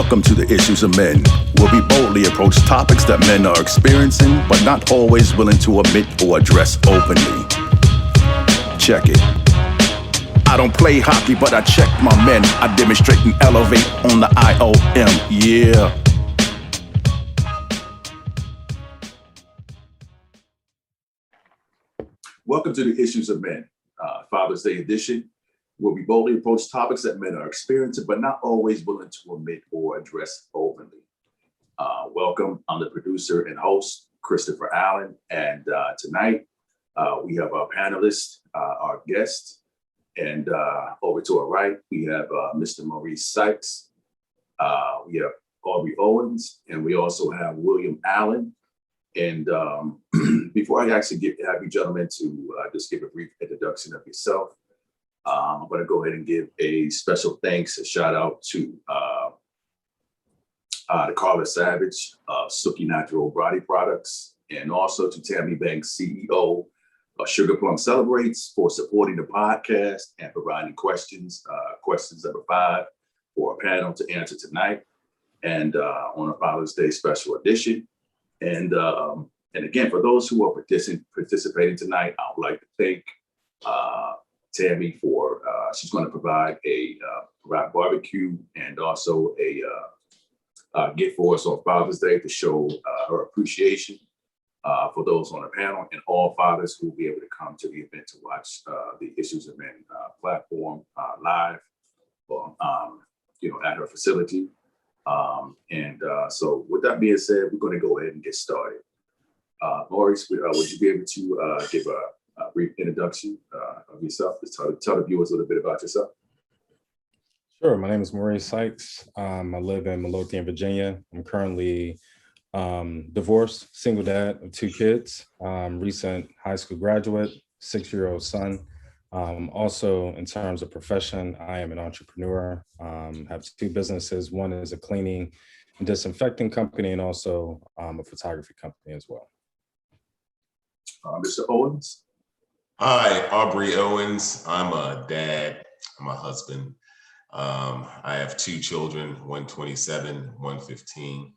Welcome to the Issues of Men, where we boldly approach topics that men are experiencing, but not always willing to admit or address openly. Check it. I don't play hockey, but I check my men. I demonstrate and elevate on the I.O.M. Yeah. Welcome to the Issues of Men, Father's Day edition, where we boldly approach topics that men are experiencing, but not always willing to admit or address openly. Welcome. I'm the producer and host, Christopher Allen, and tonight we have our panelist, our guest, and over to our right, we have Mr. Maurice Sykes. We have Aubrey Owens, and we also have William Allen. And before I actually have you gentlemen to just give a brief introduction of yourself, I'm going to go ahead and give a special thanks, a shout out to the Carla Savage of Suki Natural Body Products, and also to Tammy Banks, CEO of Sugar Plum Celebrates, for supporting the podcast and providing questions number 5 for a panel to answer tonight, and on a Father's Day special edition. And again, for those who are participating tonight, I would like to thank Tammy for she's going to provide provide barbecue and also a gift for us on Father's Day to show her appreciation for those on the panel and all fathers who will be able to come to the event to watch the Issues of Men platform live, or at her facility. So with that being said, we're going to go ahead and get started. Maurice, would you be able to give a brief introduction of yourself? Just tell the viewers a little bit about yourself. Sure. My name is Maurice Sykes. I live in Midlothian, Virginia. I'm currently divorced, single dad of 2 kids, recent high school graduate, 6-year-old son. Also, in terms of profession, I am an entrepreneur, have 2 businesses. One is a cleaning and disinfecting company, and also a photography company as well. Mr. Owens. Hi, Aubrey Owens. I'm a dad. I'm a husband. I have 2 children, one 27, one 15.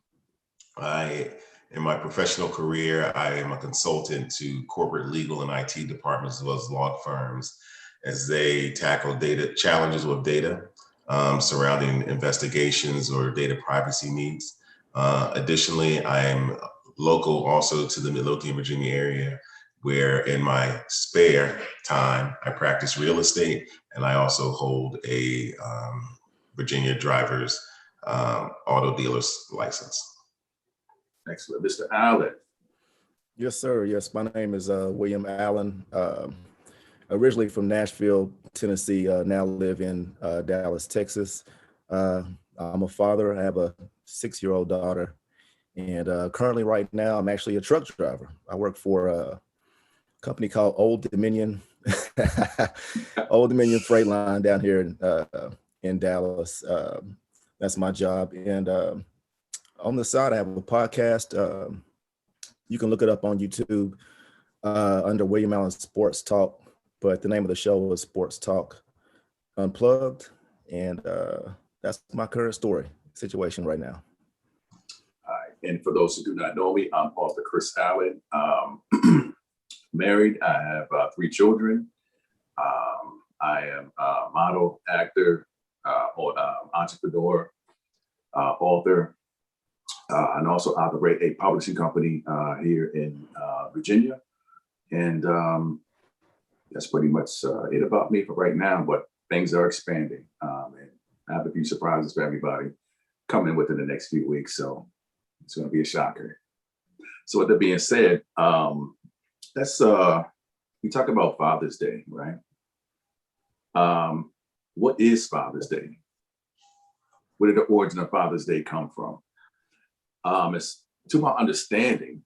In my professional career, I am a consultant to corporate legal and IT departments as well as law firms as they tackle data challenges with data surrounding investigations or data privacy needs. Additionally, I am local also to the Midlothian, Virginia area, where in my spare time, I practice real estate, and I also hold a Virginia driver's auto dealer's license. Excellent. Mr. Allen. Yes, sir. Yes, my name is William Allen. Originally from Nashville, Tennessee, now live in Dallas, Texas. I'm a father. I have a 6-year-old daughter. And currently right now, I'm actually a truck driver. I work for a company called Old Dominion, Old Dominion Freight Line down here in Dallas. That's my job. And on the side, I have a podcast. You can look it up on YouTube under William Allen Sports Talk, but the name of the show is Sports Talk Unplugged. And that's my current situation right now. All right. And for those who do not know me, I'm author Chris Allen. Married. I have 3 children. I am a model, actor, entrepreneur, author, and also operate a publishing company here in Virginia. And that's pretty much it about me for right now, but things are expanding. And I have a few surprises for everybody coming within the next few weeks. So it's going to be a shocker. So with that being said, we talk about Father's Day, right? What is Father's Day? Where did the origin of Father's Day come from? It's to my understanding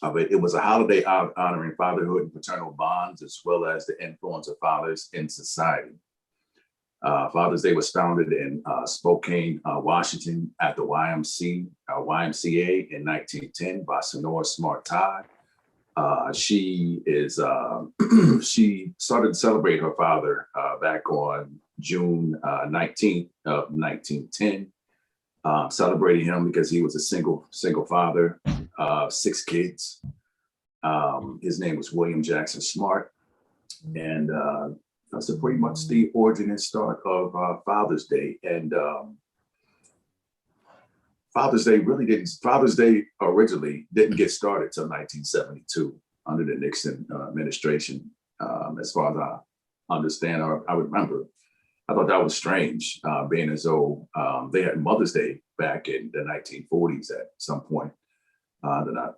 of it, it was a holiday honoring fatherhood and paternal bonds, as well as the influence of fathers in society. Father's Day was founded in Spokane, Washington, at the YMCA in 1910 by Sonora Smart Todd. She started to celebrate her father back on June 19th of 1910. celebrating him because he was a single father, 6 kids. His name was William Jackson Smart. And that's pretty much the origin and start of Father's Day. And Father's Day originally didn't get started till 1972 under the Nixon administration. As far as I understand, or I remember, I thought that was strange, being as though they had Mother's Day back in the 1940s at some point that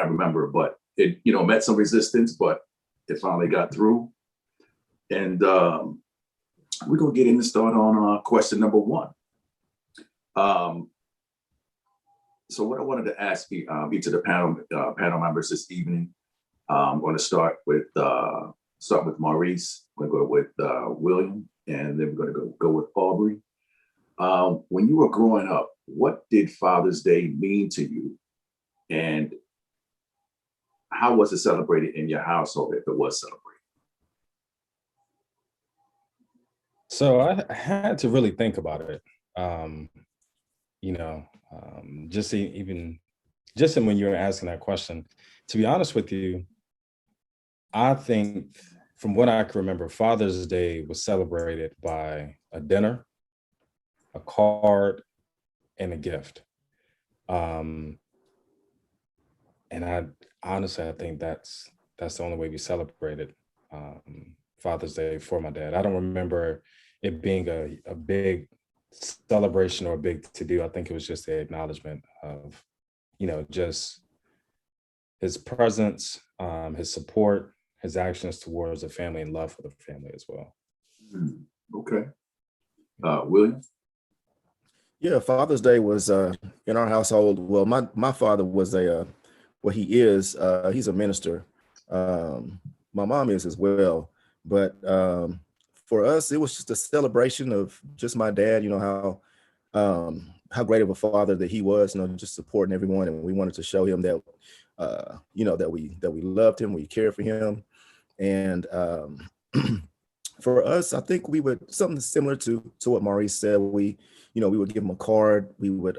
I remember. But it, met some resistance, but it finally got through. And we're gonna get into start on question number 1. So what I wanted to ask each of the panel members this evening, I'm going to start with Maurice. We're going to go with William, and then we're going to go with Aubrey. When you were growing up, what did Father's Day mean to you, and how was it celebrated in your household, if it was celebrated? So I had to really think about it. Just when you were asking that question, to be honest with you, I think from what I can remember, Father's Day was celebrated by a dinner, a card, and a gift. And I think that's the only way we celebrated Father's Day for my dad. I don't remember it being a big celebration or a big to-do. I think it was just the acknowledgement of, just his presence, his support, his actions towards the family, and love for the family as well. Okay. William? Yeah, Father's Day was in our household. Well, my father was he's a minister. My mom is as well. But for us, it was just a celebration of just my dad, how great of a father that he was, just supporting everyone. And we wanted to show him that, that we loved him, we cared for him. And for us, I think we would, something similar to what Maurice said, we would give him a card. We would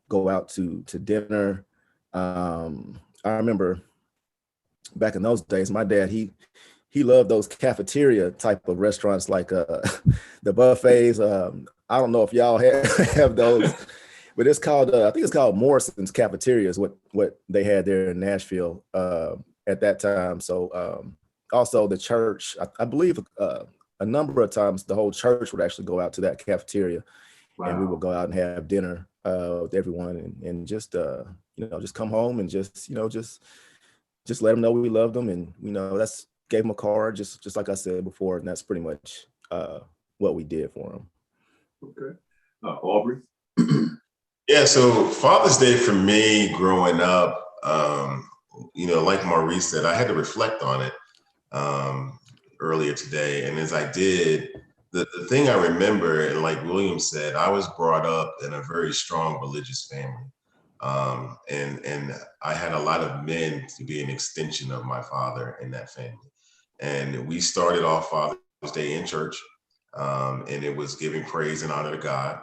go out to dinner. I remember back in those days, my dad, he loved those cafeteria type of restaurants, like the buffets. I don't know if y'all have those, but it's called, I think it's called Morrison's Cafeteria is what they had there in Nashville at that time. So also the church, I believe a number of times the whole church would actually go out to that cafeteria. Wow. And we would go out and have dinner with everyone and just, just come home and just let them know we loved them. And, that's gave them a card, just like I said before. And that's pretty much what we did for them. Okay. Aubrey? Yeah, so Father's Day for me growing up, like Maurice said, I had to reflect on it earlier today. And as I did, the thing I remember, and like William said, I was brought up in a very strong religious family. And I had a lot of men to be an extension of my father in that family. And we started off Father's Day in church, and it was giving praise and honor to God.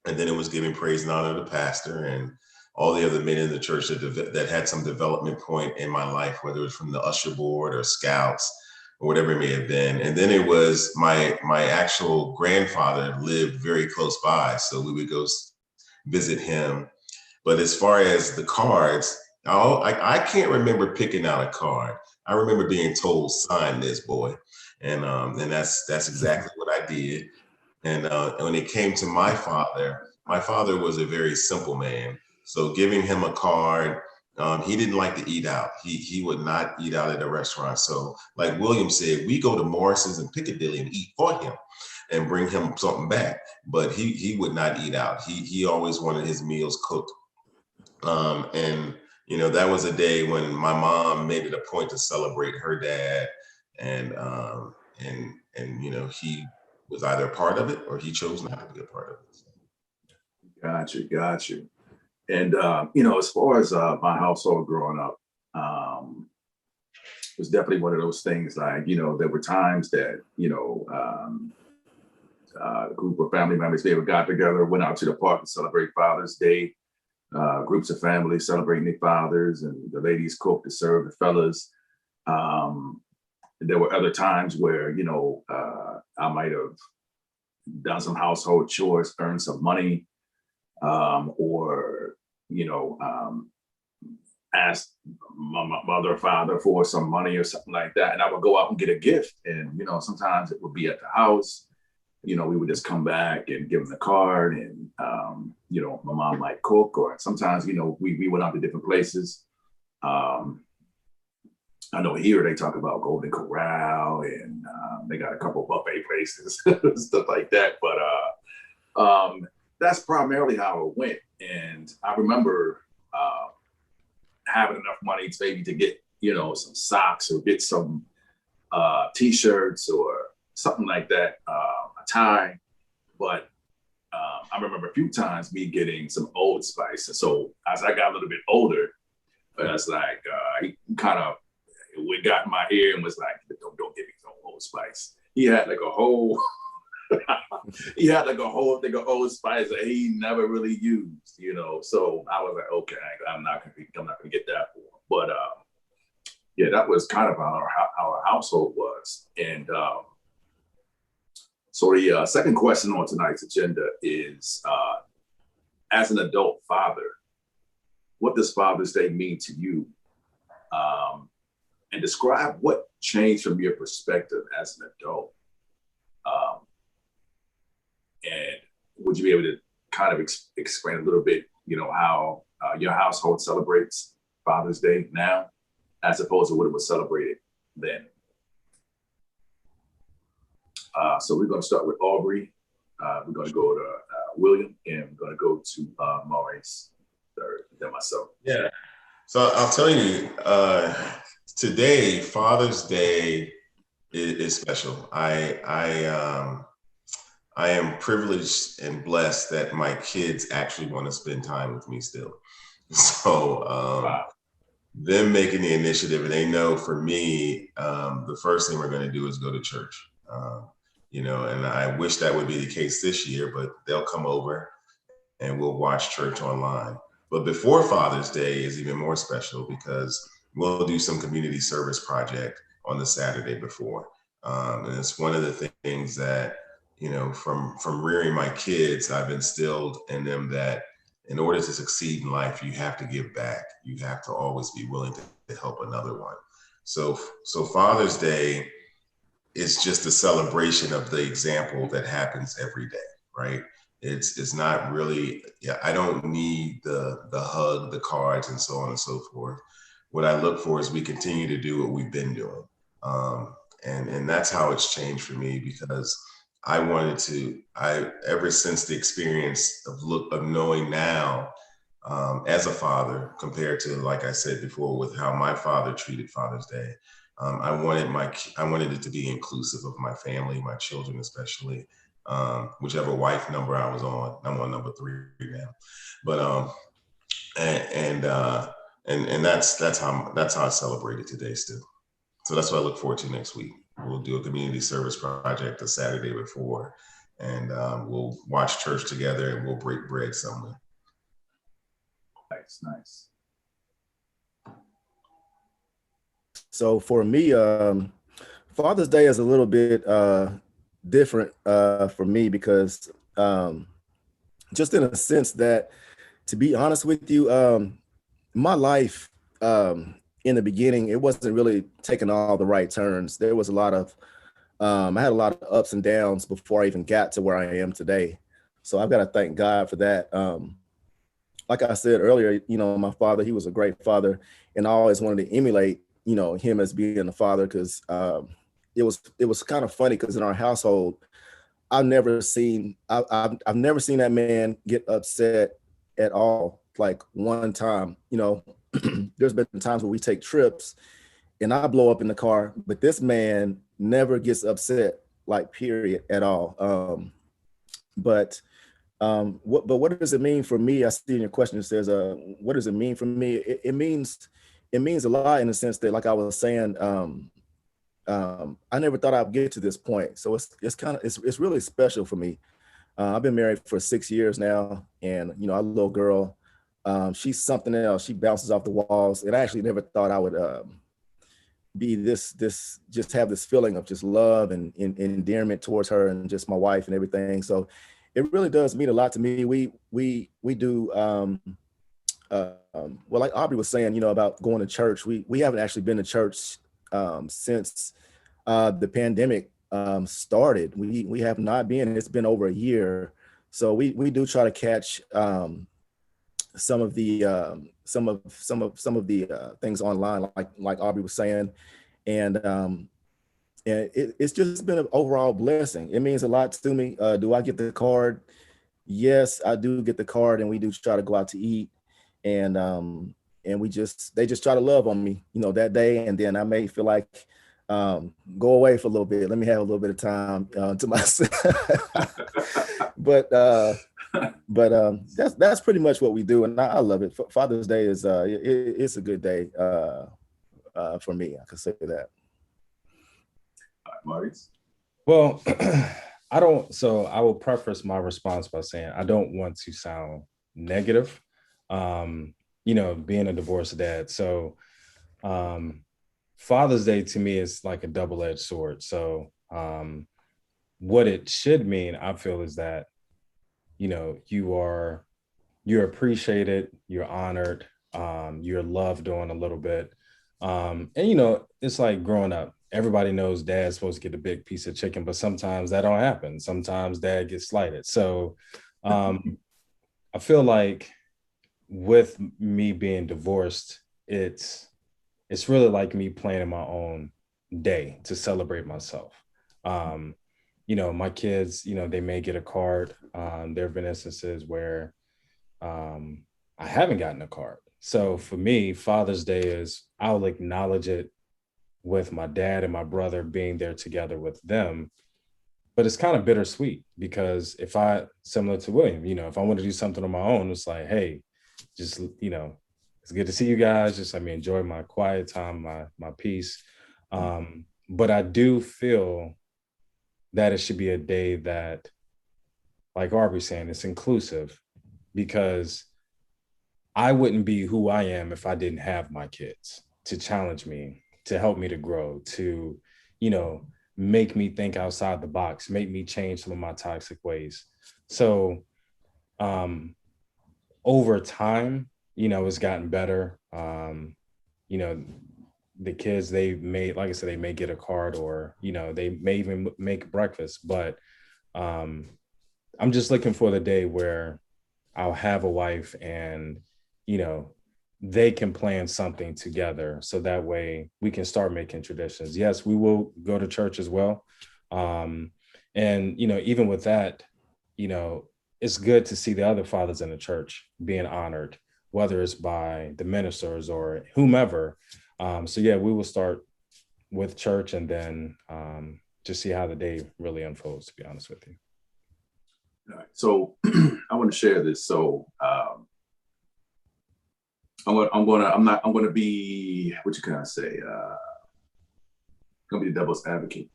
And then it was giving praise and honor to the pastor and all the other men in the church that had some development point in my life, whether it was from the usher board or scouts or whatever it may have been. And then it was my actual grandfather lived very close by, so we would go visit him. But as far as the cards, I can't remember picking out a card. I remember being told, sign this, boy. And that's exactly what I did. And when it came to my father was a very simple man. So giving him a card, he didn't like to eat out. He would not eat out at a restaurant. So like William said, we go to Morrison's and Piccadilly and eat for him and bring him something back. But he would not eat out. He always wanted his meals cooked. And that was a day when my mom made it a point to celebrate her dad, and he was either a part of it or he chose not to be a part of it. Got you. And as far as my household growing up, it was definitely one of those things. Like there were times that A group of family members, they got together, went out to the park to celebrate Father's Day. Groups of families celebrating their fathers, and the ladies cooked to serve the fellas. There were other times where, I might have done some household chores, earned some money, or, asked my mother or father for some money or something like that. And I would go out and get a gift. And, sometimes it would be at the house. We would just come back and give them the card, and, my mom might cook, or sometimes, we went out to different places. I know here they talk about Golden Corral, and they got a couple buffet places, stuff like that. But that's primarily how it went. And I remember having enough money to maybe to get, some socks or get some T-shirts or something like that, a tie. But I remember a few times me getting some Old Spice. And so as I got a little bit older, it's like he kind of got in my ear and was like, don't give me some Old Spice. He had like a whole thing of Old Spice that he never really used, So I was like, okay, I'm not gonna get that for him. But yeah, that was kind of how our household was. And so the second question on tonight's agenda is, as an adult father, what does Father's Day mean to you? And describe what changed from your perspective as an adult. And would you be able to kind of explain a little bit, how your household celebrates Father's Day now, as opposed to what it was celebrated then? So we're going to start with Aubrey. We're going to go to William, and we're going to go to Maurice, third, then myself. Yeah. So I'll tell you, today, Father's Day is special. I am privileged and blessed that my kids actually want to spend time with me still. So Wow. them making the initiative, and they know for me, the first thing we're going to do is go to church. And I wish that would be the case this year, but they'll come over and we'll watch church online. But before Father's Day is even more special, because we'll do some community service project on the Saturday before. And it's one of the things that, from rearing my kids, I've instilled in them that in order to succeed in life, you have to give back. You have to always be willing to help another one. So Father's Day is just a celebration of the example that happens every day, right? It's not really, I don't need the hug, the cards, and so on and so forth. What I look for is we continue to do what we've been doing. And that's how it's changed for me, because I wanted to, ever since the experience of knowing now as a father, compared to, like I said before, with how my father treated Father's Day, I wanted it to be inclusive of my family, my children especially, whichever wife number I was on. I'm on number 3 now, but and that's how I celebrated today still. So that's what I look forward to next week. We'll do a community service project the Saturday before, and we'll watch church together, and we'll break bread somewhere. Nice. So for me, Father's Day is a little bit different for me, because just in a sense that, to be honest with you, my life in the beginning, it wasn't really taking all the right turns. There was a lot of, I had a lot of ups and downs before I even got to where I am today. So I've got to thank God for that. Like I said earlier, my father, he was a great father, and I always wanted to emulate, him as being a father, because it was kind of funny, because in our household, I've never seen that man get upset at all. Like one time, there's been times where we take trips and I blow up in the car, but this man never gets upset, like, period, at all. But what does it mean for me? I see in your question, it says, what does it mean for me? It means a lot, in the sense that, like I was saying, I never thought I'd get to this point. So it's really special for me. I've been married for 6 years now, and our little girl, she's something else. She bounces off the walls, and I actually never thought I would be this just have this feeling of just love and endearment towards her and just my wife and everything. So it really does mean a lot to me. We do well, like Aubrey was saying, about going to church. We haven't actually been to church since the pandemic started. We have not been. It's been over a year. So we do try to catch some of the things online, like Aubrey was saying, and it's just been an overall blessing. It means a lot to me. Do I get the card? Yes, I do get the card, and we do try to go out to eat, and they just try to love on me, that day, and then I may feel like go away for a little bit. Let me have a little bit of time to myself. but that's pretty much what we do, and I love it. Father's Day is it's a good day for me. I can say that. Maurice? Well, I will preface my response by saying I don't want to sound negative, being a divorced dad. So Father's Day to me is like a double-edged sword. So what it should mean, I feel, is that, you're appreciated, you're honored, you're loved on a little bit. And, it's like growing up. Everybody knows dad's supposed to get a big piece of chicken, but sometimes that don't happen. Sometimes dad gets slighted. So I feel like with me being divorced, it's really like me planning my own day to celebrate myself. My kids, they may get a card. There have been instances where I haven't gotten a card. So for me, Father's Day is, I'll acknowledge it with my dad and my brother being there together with them. But it's kind of bittersweet because similar to William, if I want to do something on my own, it's like, hey, just, it's good to see you guys. Just let me enjoy my quiet time, my peace. But I do feel that it should be a day that, like Aubrey saying, it's inclusive, because I wouldn't be who I am if I didn't have my kids to challenge me, to help me to grow, to, make me think outside the box, make me change some of my toxic ways. So over time, it's gotten better. The kids, they may, like I said, they may get a card, or, they may even make breakfast, but I'm just looking for the day where I'll have a wife and, they can plan something together. So that way we can start making traditions. Yes, we will go to church as well. And, even with that, it's good to see the other fathers in the church being honored, whether it's by the ministers or whomever. So yeah, we will start with church and then just see how the day really unfolds, to be honest with you. All right. So I want to share this. So I'm going to be, what you can I say? Going to be the devil's advocate.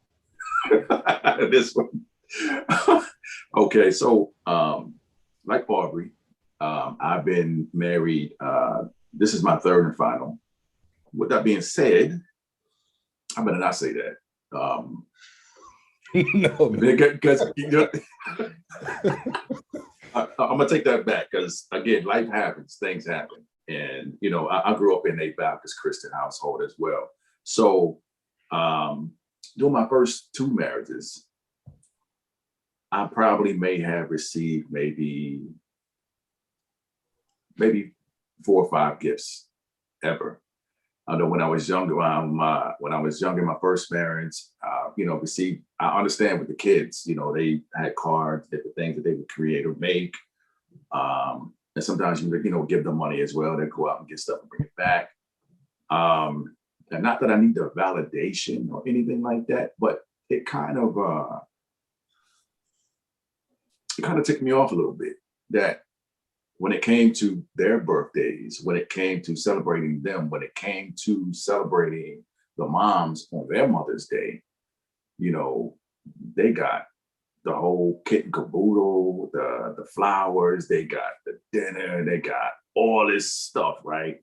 This one. Okay. So like Aubrey, I've been married. This is my third and final. With that being said, I better not say that. No, because I'm gonna take that back, because again, life happens, things happen, and I grew up in a Baptist Christian household as well. So during my first two marriages, I probably may have received maybe 4 or 5 gifts ever. I know when I was younger, in my first marriage, received. I understand with the kids, they had cards, different things that they would create or make, and sometimes you give them money as well. They go out and get stuff and bring it back. And not that I need the validation or anything like that, but it kind of took me off a little bit, that when it came to their birthdays, when it came to celebrating them, when it came to celebrating the moms on their Mother's Day, you know, they got the whole kit and caboodle, the flowers, they got the dinner, they got all this stuff, right?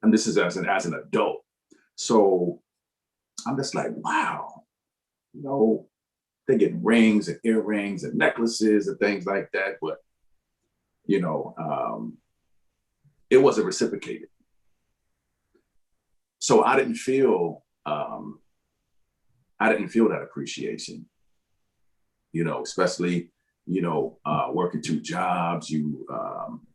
And this is as an adult. So I'm just like, wow, you know, they get rings and earrings and necklaces and things like that. But, you know, it wasn't reciprocated. So I didn't feel that appreciation, you know, especially, you know, working 2 jobs, you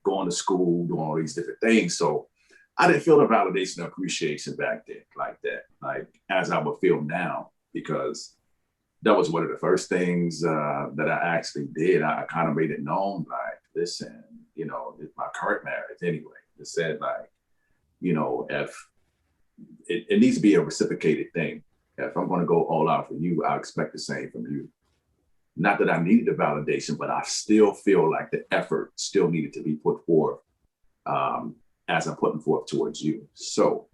going to school, doing all these different things. So I didn't feel the validation or appreciation back then like that, like as I would feel now, because that was one of the first things that I actually did. I kind of made it known, like, listen, you know, my current marriage anyway, it said like, you know, if it needs to be a reciprocated thing. If I'm going to go all out for you, I expect the same from you. Not that I needed the validation, but I still feel like the effort still needed to be put forth as I'm putting forth towards you. So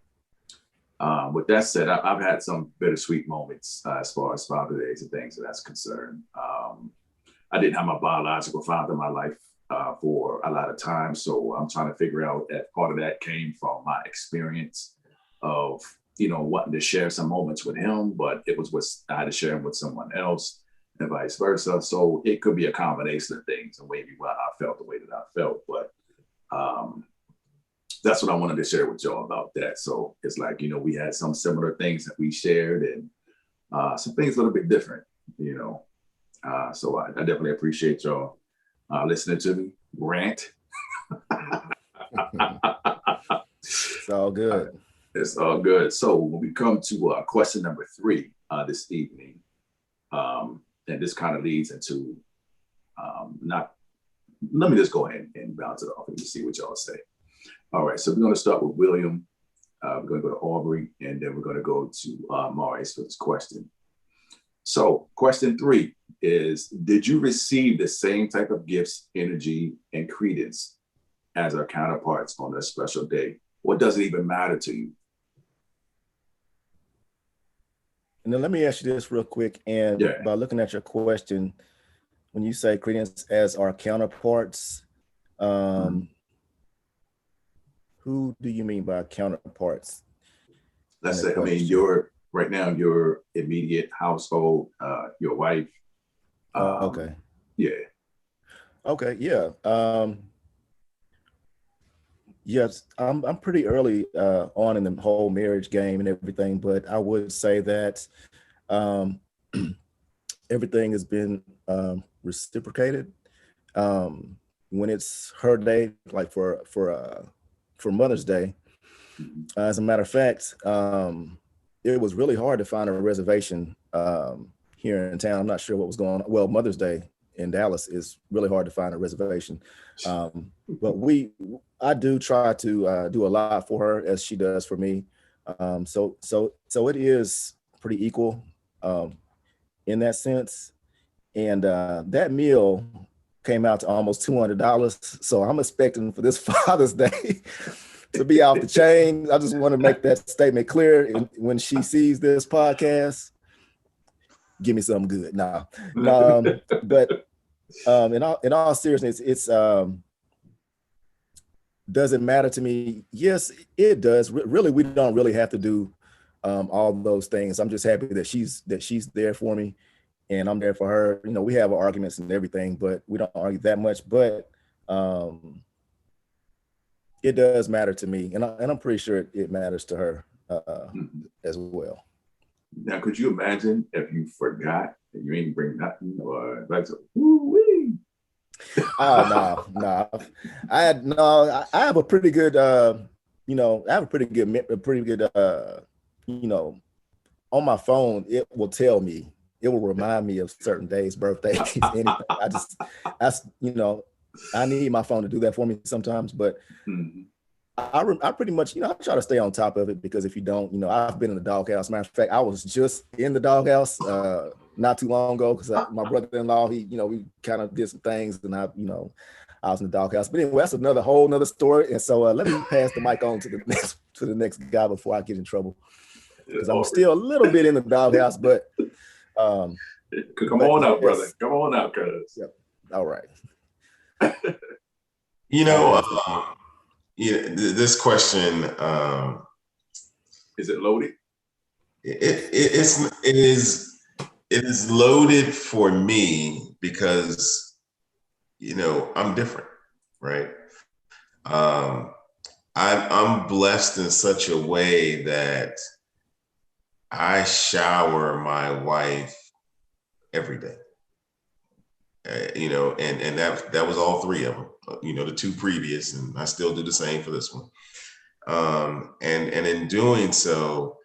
with that said, I've had some bittersweet moments as far as Father's Days and things that's concerned. I didn't have my biological father in my life for a lot of time. So I'm trying to figure out if part of that came from my experience of, you know, wanting to share some moments with him, but it was what I had to share them with someone else and vice versa. So it could be a combination of things and maybe why I felt the way that I felt. But that's what I wanted to share with y'all about that. So it's like, you know, we had some similar things that we shared and some things a little bit different, you know. So I definitely appreciate y'all listening to me rant. It's all good. It's all good. So when we come to question number 3 this evening, and this kind of leads into let me just go ahead and bounce it off and see what y'all say. All right, so we're going to start with William. We're going to go to Aubrey, and then we're going to go to Maurice for this question. So question 3 is, did you receive the same type of gifts, energy, and credence as our counterparts on this special day? Or does it even matter to you? And then let me ask you this real quick. And by looking at your question, when you say credence as our counterparts, who do you mean by counterparts? Let's say, I mean, your immediate household, your wife. Okay. Yeah. Okay. Yeah. Yes, I'm pretty early on in the whole marriage game and everything, but I would say that everything has been reciprocated. When it's her day, like for Mother's Day, as a matter of fact, it was really hard to find a reservation here in town. I'm not sure what was going on. Well, Mother's Day in Dallas is really hard to find a reservation. But I do try to do a lot for her as she does for me. So it is pretty equal in that sense. And that meal came out to almost $200. So I'm expecting for this Father's Day to be off the chain. I just want to make that statement clear. And when she sees this podcast, give me something good. But in all seriousness, it's does it matter to me? Yes, it does. Really, we don't really have to do all those things. I'm just happy that she's there for me, and I'm there for her. You know, we have arguments and everything, but we don't argue that much. But it does matter to me, and I'm pretty sure it matters to her as well. Now, could you imagine if you forgot and you ain't bring nothing, or like, woo-wee? Oh no. I have a pretty good on my phone. It will tell me, it will remind me of certain days, birthdays, anything. I need my phone to do that for me sometimes, but I pretty much, I try to stay on top of it, because if you don't, I've been in the doghouse. Matter of fact, I was just in the doghouse not too long ago, because my brother-in-law, we kind of did some things, and I was in the doghouse. But anyway, that's whole nother story. And so let me pass the mic on to the next guy before I get in trouble. because I'm still a little bit in the doghouse, but Come but on out, yes. brother. Come on out, cuz. Yep. All right. You know, this question, Is it loaded? it is loaded for me because, you know, I'm different, right? I'm blessed in such a way that I shower my wife every day. You know, and that was all three of them. You know, the two previous, and I still do the same for this one. And in doing so,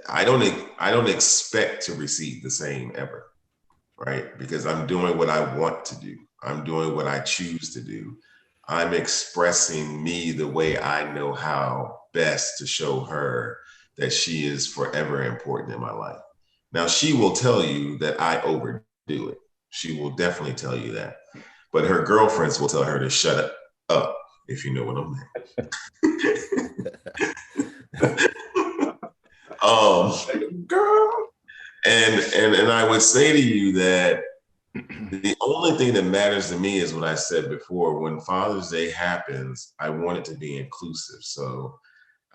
I don't expect to receive the same ever, right? Because I'm doing what I want to do. I'm doing what I choose to do. I'm expressing me the way I know how best to show her that she is forever important in my life. Now, she will tell you that I overdo it. She will definitely tell you that. But her girlfriends will tell her to shut up, if you know what I mean. Girl. And I would say to you that the only thing that matters to me is what I said before. When Father's Day happens, I want it to be inclusive. So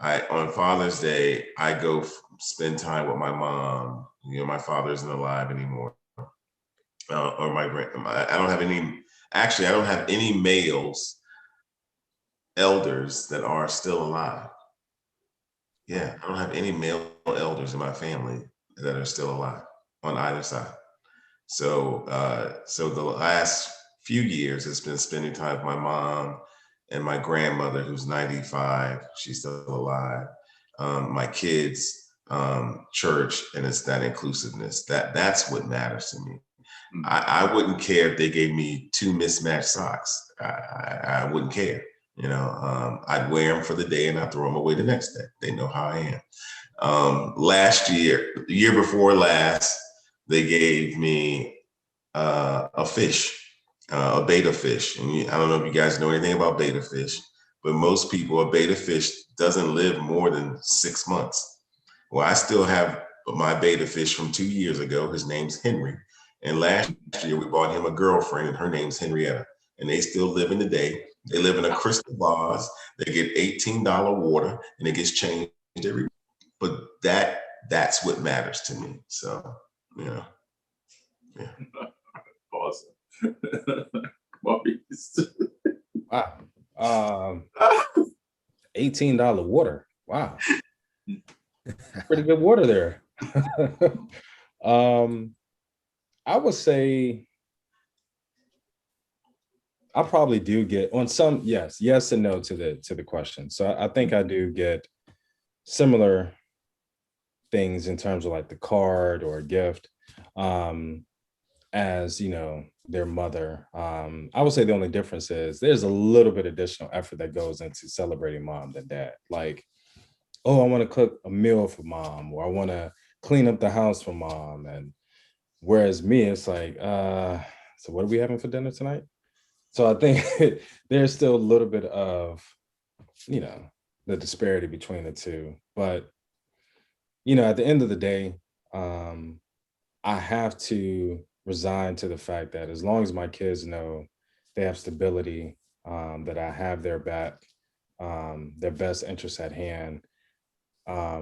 on Father's Day, I go spend time with my mom. You know, my father isn't alive anymore. Or I don't have any, actually, I don't have any males, elders that are still alive. Yeah, I don't have any male elders in my family that are still alive on either side. So, so the last few years, it's been spending time with my mom and my grandmother, who's 95. She's still alive. My kids, church, and it's that inclusiveness. That's what matters to me. I wouldn't care if they gave me 2 mismatched socks. I wouldn't care. You know, I'd wear them for the day and I'd throw them away the next day. They know how I am. Last year, the year before last, they gave me a fish, a betta fish. And I don't know if you guys know anything about betta fish, but most people, a betta fish doesn't live more than 6 months. Well, I still have my betta fish from 2 years ago. His name's Henry. And last year we bought him a girlfriend and her name's Henrietta. And they still live in the day. They live in a crystal vase. They get $18 water and it gets changed every week. But that's what matters to me. So, you know, yeah. Awesome. Maurice. Wow. $18 water. Wow. Pretty good water there. I would say I probably do get on some, yes and no to the question. So I think I do get similar things in terms of like the card or a gift, as you know, their mother. I would say the only difference is there's a little bit additional effort that goes into celebrating mom than dad. Like, oh, I want to cook a meal for mom, or I want to clean up the house for mom. And whereas me, it's like, so what are we having for dinner tonight? So I think there's still a little bit of, you know, the disparity between the two. But, you know, at the end of the day, I have to resign to the fact that as long as my kids know they have stability, that I have their back, their best interests at hand, I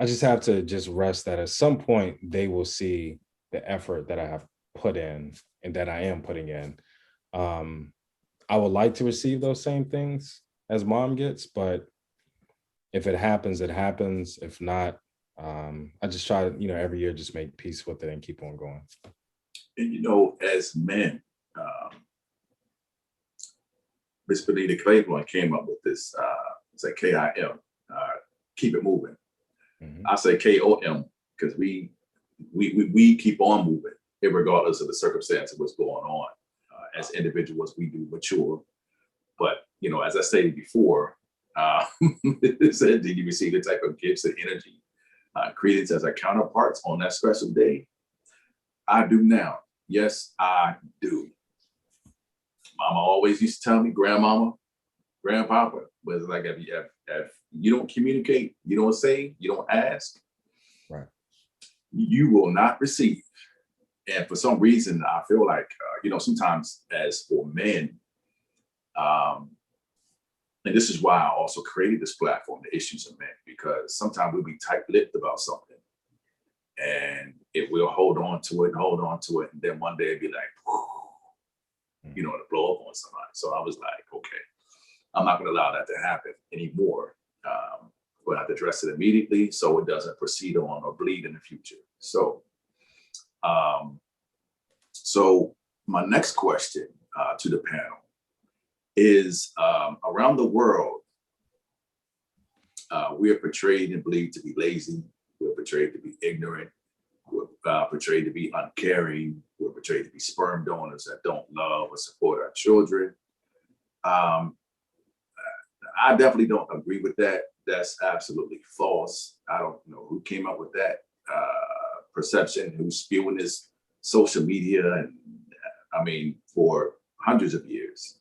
just have to just rest that at some point they will see the effort that I have put in and that I am putting in. I would like to receive those same things as mom gets, but if it happens, it happens. If not, I just try to, you know, every year just make peace with it and keep on going. And you know, as men, Miss Benita Claiborne came up with this, it's like KIM, keep it moving. Mm-hmm. I say KOM because we keep on moving, regardless of the circumstance of what's going on. As individuals, we do mature, but you know, as I stated before, it said, did you receive the type of gifts and energy, credence as our counterparts on that special day? I do now. Yes, I do. Mama always used to tell me, grandmama, grandpapa, but it's like if you don't communicate, you don't say, you don't ask, Right. you will not receive. And for some reason, I feel like, sometimes as for men, and this is why I also created this platform, The Issues of Men, because sometimes we'll be tight-lipped about something and it will hold on to it, and then one day it'd be like, to blow up on somebody. So I was like, okay, I'm not going to allow that to happen anymore. We'll have to address it immediately so it doesn't proceed on or bleed in the future. So, so my next question to the panel is, around the world, we are portrayed and believed to be lazy. We're portrayed to be ignorant. We're portrayed to be uncaring. We're portrayed to be sperm donors that don't love or support our children. I definitely don't agree with that. That's absolutely false. I don't know who came up with that perception, who's spewing this social media, and for hundreds of years.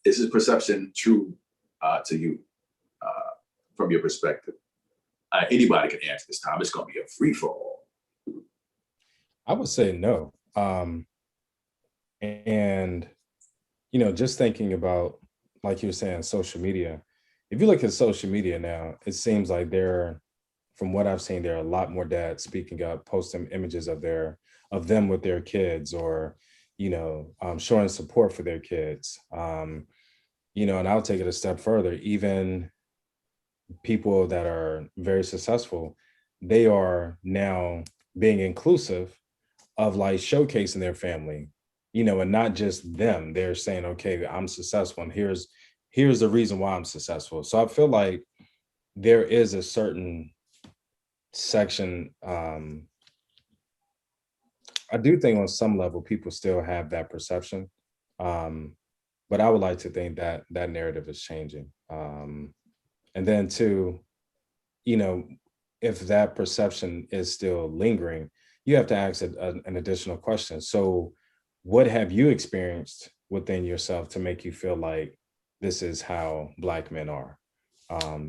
Is this perception true to you from your perspective? Anybody can answer this time. It's going to be a free for all. I would say no. And, just thinking about, like you were saying, social media, if you look at social media now, it seems like from what I've seen, there are a lot more dads speaking up, posting images of them with their kids, or, showing support for their kids. And I'll take it a step further. Even people that are very successful, they are now being inclusive of like showcasing their family, and not just them. They're saying, okay, I'm successful, and here's the reason why I'm successful. So I feel like there is a certain section. I do think on some level people still have that perception, but I would like to think that that narrative is changing. And then two, if that perception is still lingering, you have to ask an additional question. So what have you experienced within yourself to make you feel like this is how Black men are?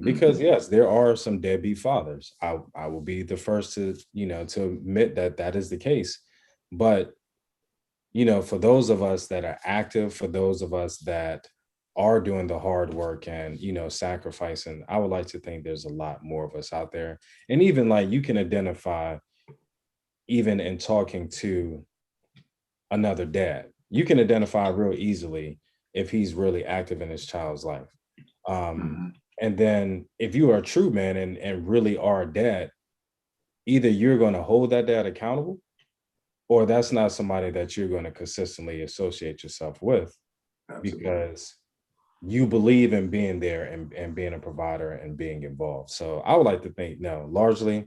Because yes, there are some deadbeat fathers. I will be the first to, to admit that that is the case. But, for those of us that are active, for those of us that are doing the hard work and, sacrificing, I would like to think there's a lot more of us out there. And even like you can identify, even in talking to another dad, you can identify real easily if he's really active in his child's life. And then if you are a true man and really are a dad, either you're going to hold that dad accountable, or that's not somebody that you're going to consistently associate yourself with. Absolutely. Because you believe in being there and being a provider and being involved. So I would like to think, no, largely,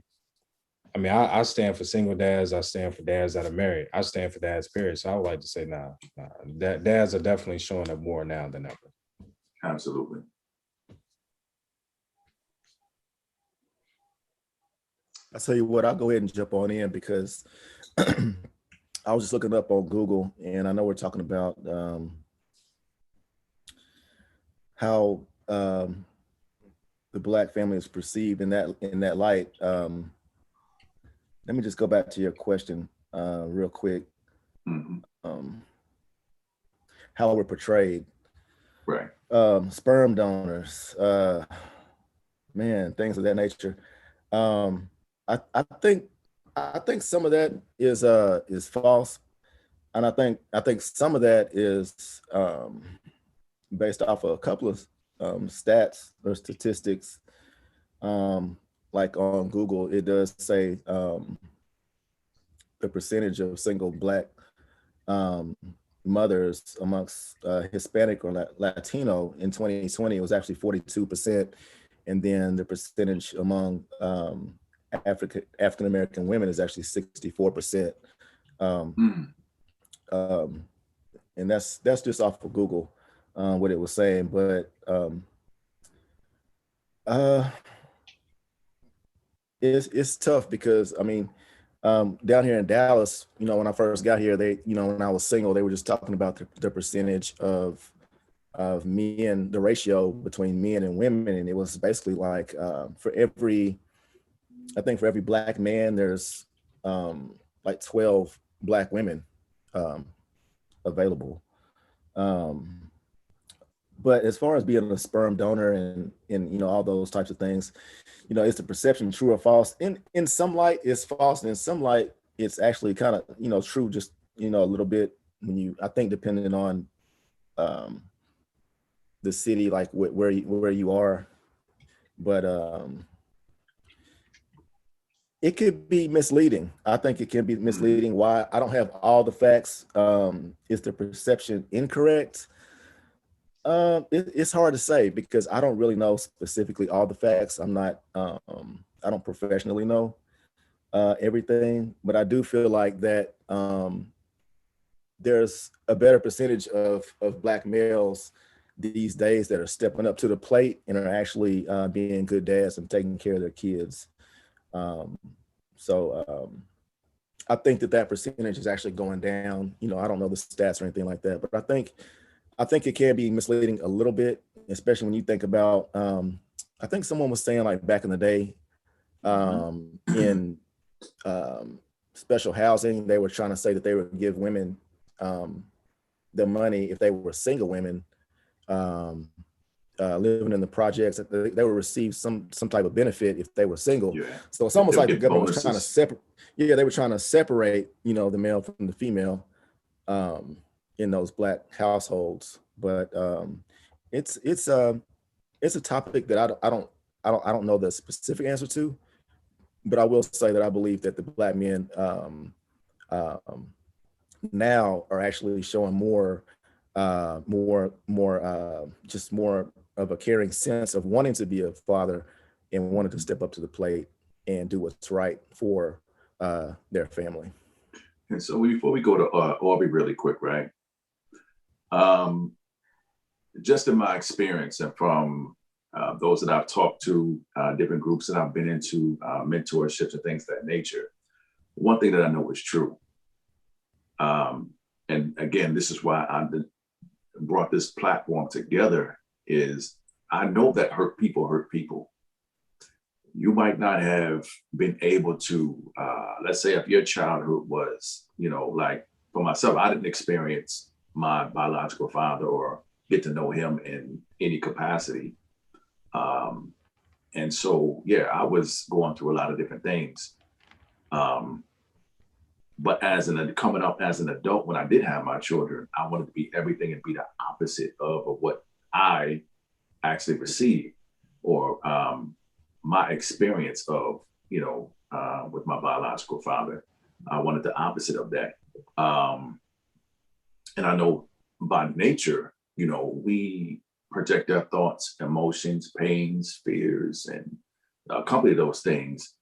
I stand for single dads. I stand for dads that are married. I stand for dads, period. So I would like to say, nah, dads are definitely showing up more now than ever. Absolutely. I'll tell you what, I'll go ahead and jump on in because I was just looking up on Google, and I know we're talking about how the Black family is perceived in that light. Let me just go back to your question real quick. How we're portrayed. Right. Sperm donors, man, things of that nature. I think some of that is false, and I think some of that is based off of a couple of stats or statistics. Like on Google, it does say the percentage of single Black mothers amongst Hispanic or Latino in 2020 was actually 42%, and then the percentage among African American women is actually 64%. And that's just off of Google, what it was saying. But it's tough because down here in Dallas, when I first got here, when I was single, they were just talking about the percentage of of men, the ratio between men and women, and it was basically like for every Black man, there's like 12 Black women available. But as far as being a sperm donor and all those types of things, is the perception true or false? In some light, it's false, and in some light, it's actually kind of true. Just a little bit I think depending on the city, like where you are, but it could be misleading. I think it can be misleading. Why? I don't have all the facts. Is the perception incorrect? It's hard to say because I don't really know specifically all the facts. I'm not, I don't professionally know everything, but I do feel like that there's a better percentage of Black males these days that are stepping up to the plate and are actually being good dads and taking care of their kids. So I think that percentage is actually going down. I don't know the stats or anything like that, but I think it can be misleading a little bit, especially when you think about, I think someone was saying like back in the day in special housing, they were trying to say that they would give women the money if they were single women living in the projects, that they would receive some type of benefit if they were single. Yeah. So it's almost like the government bonuses. was trying to separate. Yeah, they were trying to separate, the male from the female in those Black households. But it's a topic that I don't know the specific answer to, but I will say that I believe that the Black men now are actually showing more of a caring sense of wanting to be a father and wanting to step up to the plate and do what's right for their family. And so before we go to Aubrey really quick, right? Just in my experience and from those that I've talked to, different groups that I've been into, mentorships and things of that nature, one thing that I know is true. And again, this is why I brought this platform together, is I know that hurt people. You might not have been able to, let's say if your childhood was, like for myself, I didn't experience my biological father or get to know him in any capacity. And so, yeah, I was going through a lot of different things. But coming up as an adult, when I did have my children, I wanted to be everything and be the opposite of what I actually received or my experience of, with my biological father. I wanted the opposite of that. And I know by nature, we project our thoughts, emotions, pains, fears, and accompany those things,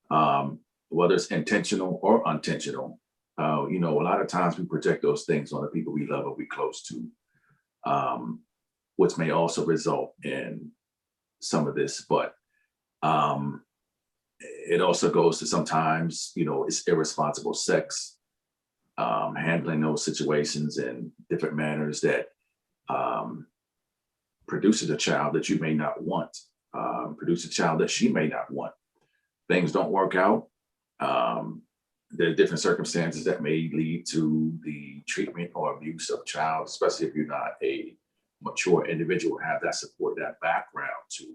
whether it's intentional or unintentional. A lot of times we project those things on the people we love or we close to, which may also result in some of this, but it also goes to sometimes, it's irresponsible sex, handling those situations in different manners that produces a child that you may not want, produce a child that she may not want. Things don't work out. There are different circumstances that may lead to the treatment or abuse of child, especially if you're not a mature individual, have that support, that background to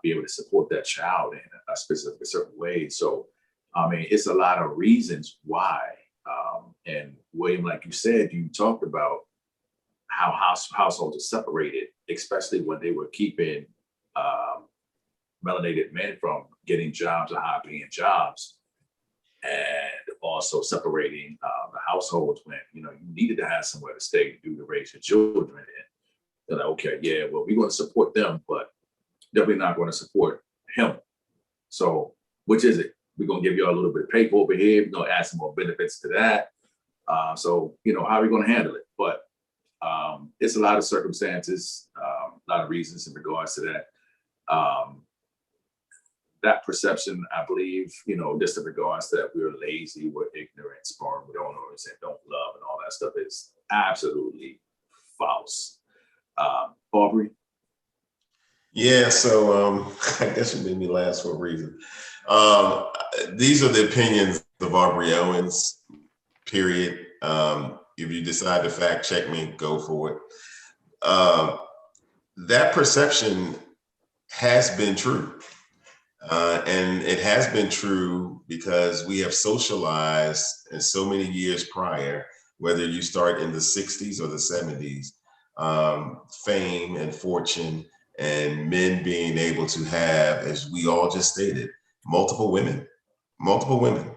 be able to support that child in a certain way. So, it's a lot of reasons why. And William, like you said, you talked about how households are separated, especially when they were keeping melanated men from getting jobs or high-paying jobs, and also separating the households when you needed to have somewhere to stay to raise your children. And they're like, okay, yeah, well, we're going to support them, but definitely not going to support him. So, which is it? We're going to give you a little bit of paper over here. We're going to add some more benefits to that. So, how are we going to handle it? But it's a lot of circumstances, a lot of reasons in regards to that. That perception, I believe, just in regards to that we're lazy, we're ignorant, sperm donors, and don't love and all that stuff is absolutely false. Aubrey? Yeah, so I guess you made me last for a reason. These are the opinions of Aubrey Owens, period. If you decide to fact check me, go for it. That perception has been true. And it has been true because we have socialized in so many years prior, whether you start in the 60s or the 70s, fame and fortune and men being able to have, as we all just stated, multiple women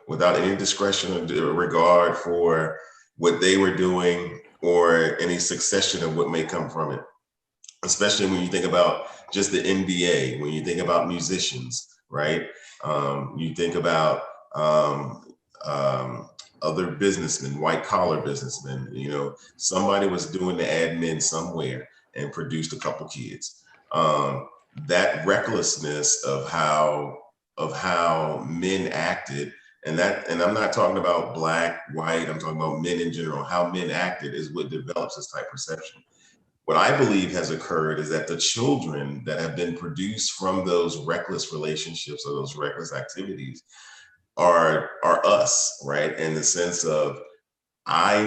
without any discretion or regard for what they were doing or any succession of what may come from it. Especially when you think about just the NBA, when you think about musicians, right? You think about other businessmen, white collar businessmen. You know, somebody was doing the admin somewhere and produced a couple kids. That recklessness of how men acted, and I'm not talking about black, white. I'm talking about men in general. How men acted is what develops this type of perception. What I believe has occurred is that the children that have been produced from those reckless relationships or those reckless activities are us, right? In the sense of I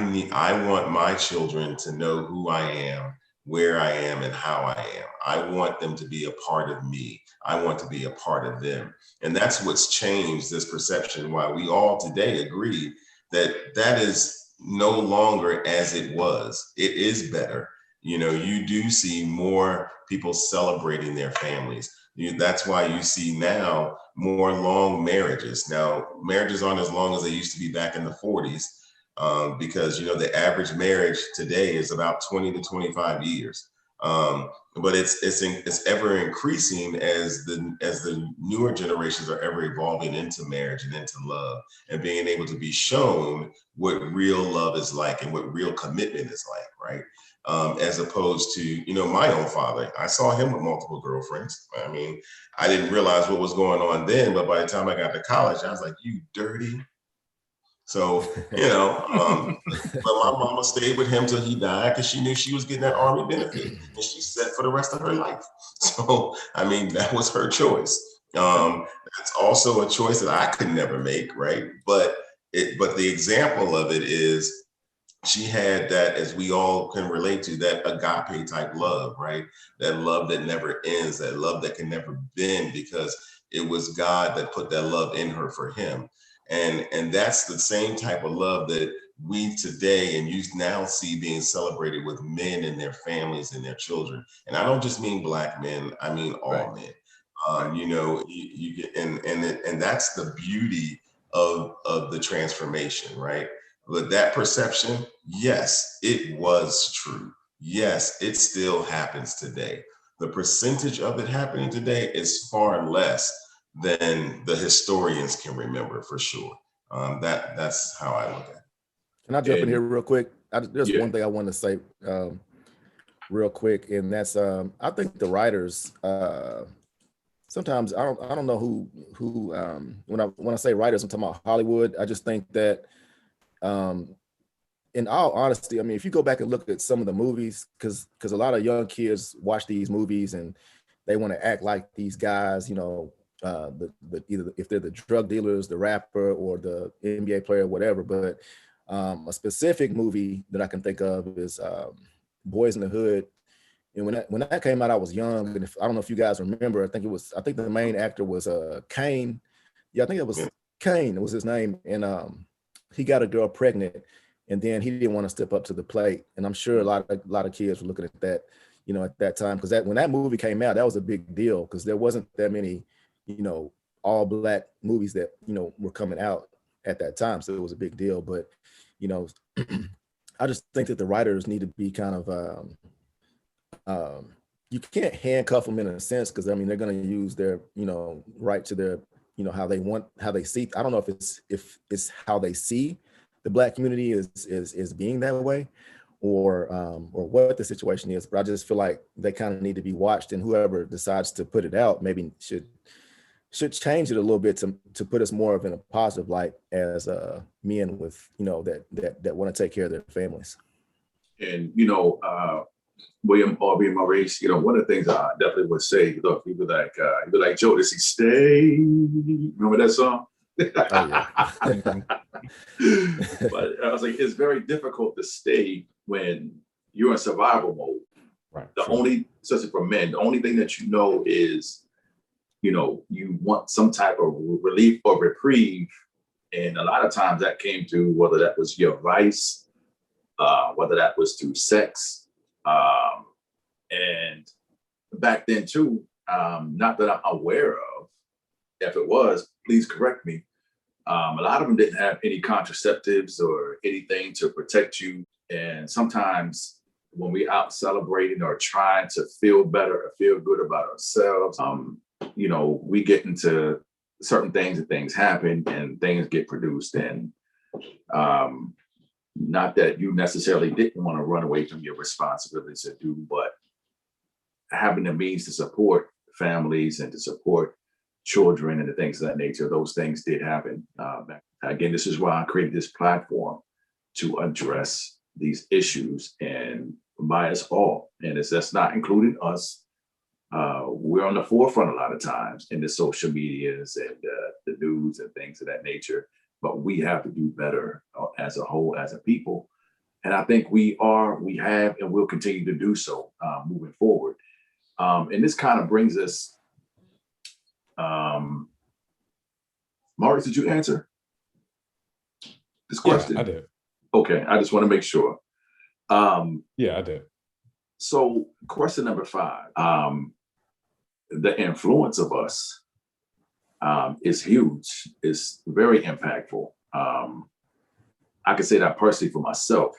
want my children to know who I am, where I am, and how I am. I want them to be a part of me. I want to be a part of them. And that's what's changed this perception, why we all today agree that that is no longer as it was. It is better. You know, you do see more people celebrating their families. That's why you see now more long marriages. Now, marriages aren't as long as they used to be back in the 40s, because, you know, the average marriage today is about 20 to 25 years. But it's ever increasing as the newer generations are ever evolving into marriage and into love and being able to be shown what real love is like and what real commitment is like, right? As opposed to, you know, my own father. I saw him with multiple girlfriends. I mean, I didn't realize what was going on then, but by the time I got to college, I was like, you dirty. So, you know, but my mama stayed with him till he died because she knew she was getting that Army benefit and she's set for the rest of her life. So, I mean, that was her choice. That's also a choice that I could never make, right? But the example of it is she had that, as we all can relate to, that agape type love, right? That love that never ends, that love that can never bend because it was God that put that love in her for him. And that's the same type of love that we today and you now see being celebrated with men and their families and their children. And I don't just mean black men, I mean all men. You know, you get and that's the beauty of the transformation, right? But that perception, yes, it was true. Yes, it still happens today. The percentage of it happening today is far less than the historians can remember, for sure. That's how I look at it. Can I jump in here real quick? There's Yeah. one thing I want to say real quick, and that's I think the writers sometimes I don't know who when I say writers, I'm talking about Hollywood. I just think that in all honesty, I mean, if you go back and look at some of the movies, because a lot of young kids watch these movies and they want to act like these guys, you know, either if they're the drug dealers, the rapper, or the NBA player, whatever. But a specific movie that I can think of is Boys in the Hood. And when that came out, I was young, and I don't know if you guys remember. I think the main actor was Kane. Yeah, I think it was Kane. It was his name, and he got a girl pregnant, and then he didn't want to step up to the plate. And I'm sure a lot of kids were looking at that, you know, at that time, because when that movie came out, that was a big deal because there wasn't that many, you know, all black movies that, you know, were coming out at that time, so it was a big deal. But, you know, I just think that the writers need to be kind of you can't handcuff them in a sense, because I mean they're going to use their, you know, right to their, you know, how they see. I don't know if it's how they see the black community is being that way, or what the situation is. But I just feel like they kind of need to be watched, and whoever decides to put it out maybe should change it a little bit to put us more of in a positive light as men with, you know, that want to take care of their families. And, you know, William, Aubrey, and Maurice, one of the things I definitely would say, look, he'd be like, Joe, does he stay? Remember that song? Oh yeah. But I was like, it's very difficult to stay when you're in survival mode. Right. The Sure. only, especially for men, the only thing that is, you want some type of relief or reprieve. And a lot of times that came through whether that was your vice, whether that was through sex. And back then too, not that I'm aware of, if it was, please correct me. A lot of them didn't have any contraceptives or anything to protect you. And sometimes when we out celebrating or trying to feel better or feel good about ourselves, we get into certain things and things happen and things get produced. And not that you necessarily didn't want to run away from your responsibilities to do, but having the means to support families and to support children and the things of that nature, those things did happen. Again, this is why I created this platform to address these issues and by us all. And that's not including us. We're on the forefront a lot of times in the social medias and the news and things of that nature, but we have to do better as a whole, as a people. And I think we have, and will continue to do so moving forward. And this kind of brings us, Maurice, did you answer this question? Yeah, I did. Okay, I just want to make sure. Yeah, I did. So question number 5, the influence of us is huge, is very impactful. I can say that personally for myself.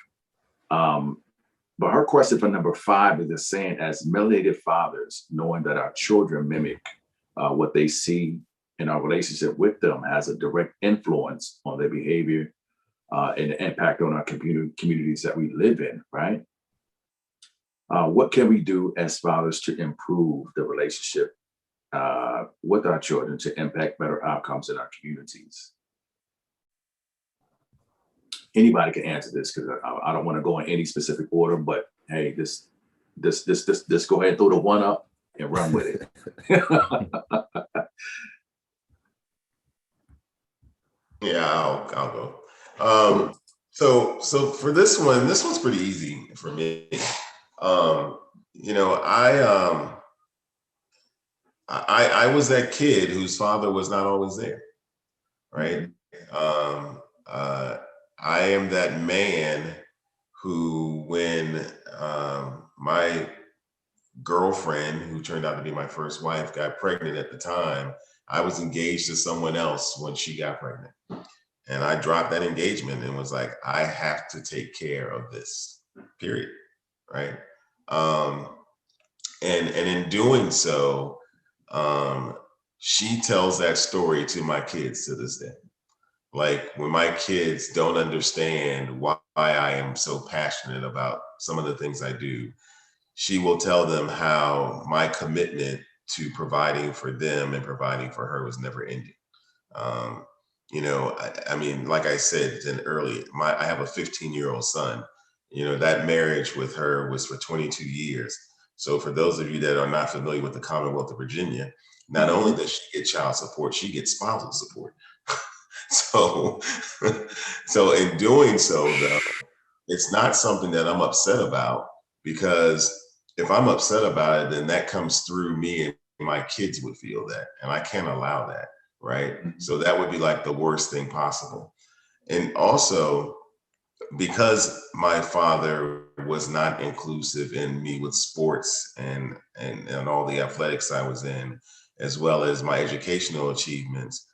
But her question for number 5 is just saying, as melanated fathers, knowing that our children mimic what they see in our relationship with them has a direct influence on their behavior and the impact on our communities that we live in, right? What can we do as fathers to improve the relationship with our children to impact better outcomes in our communities? Anybody can answer this because I don't want to go in any specific order, but hey, this go ahead and throw the one up and run with it. Yeah, I'll go. So for this one's pretty easy for me. I was that kid whose father was not always there, right? I am that man who, when my girlfriend, who turned out to be my first wife, got pregnant at the time, I was engaged to someone else when she got pregnant. And I dropped that engagement and was like, I have to take care of this, period, right? And in doing so, she tells that story to my kids to this day. Like, when my kids don't understand why I am so passionate about some of the things I do, she will tell them how my commitment to providing for them and providing for her was never ending. I mean, like I said earlier, I have a 15-year-old son. That marriage with her was for 22 years. So for those of you that are not familiar with the Commonwealth of Virginia, not only does she get child support, she gets spousal support. So in doing so, though, it's not something that I'm upset about, because if I'm upset about it, then that comes through me and my kids would feel that, and I can't allow that, right? So that would be like the worst thing possible. And also, because my father was not inclusive in me with sports and all the athletics I was in, as well as my educational achievements,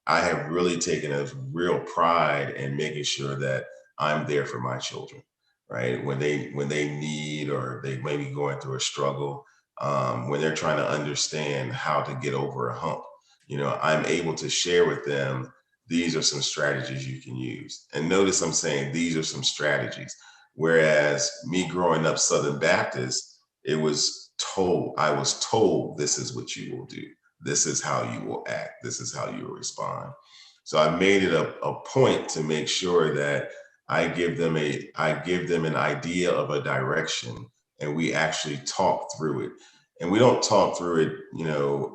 I have really taken a real pride in making sure that I'm there for my children, right? When they need, or they may be going through a struggle, when they're trying to understand how to get over a hump, I'm able to share with them, these are some strategies you can use. And notice I'm saying these are some strategies. Whereas me growing up Southern Baptist, I was told this is what you will do. This is how you will act. This is how you will respond. So I made it a point to make sure that I give them an idea of a direction, and we actually talk through it. And we don't talk through it,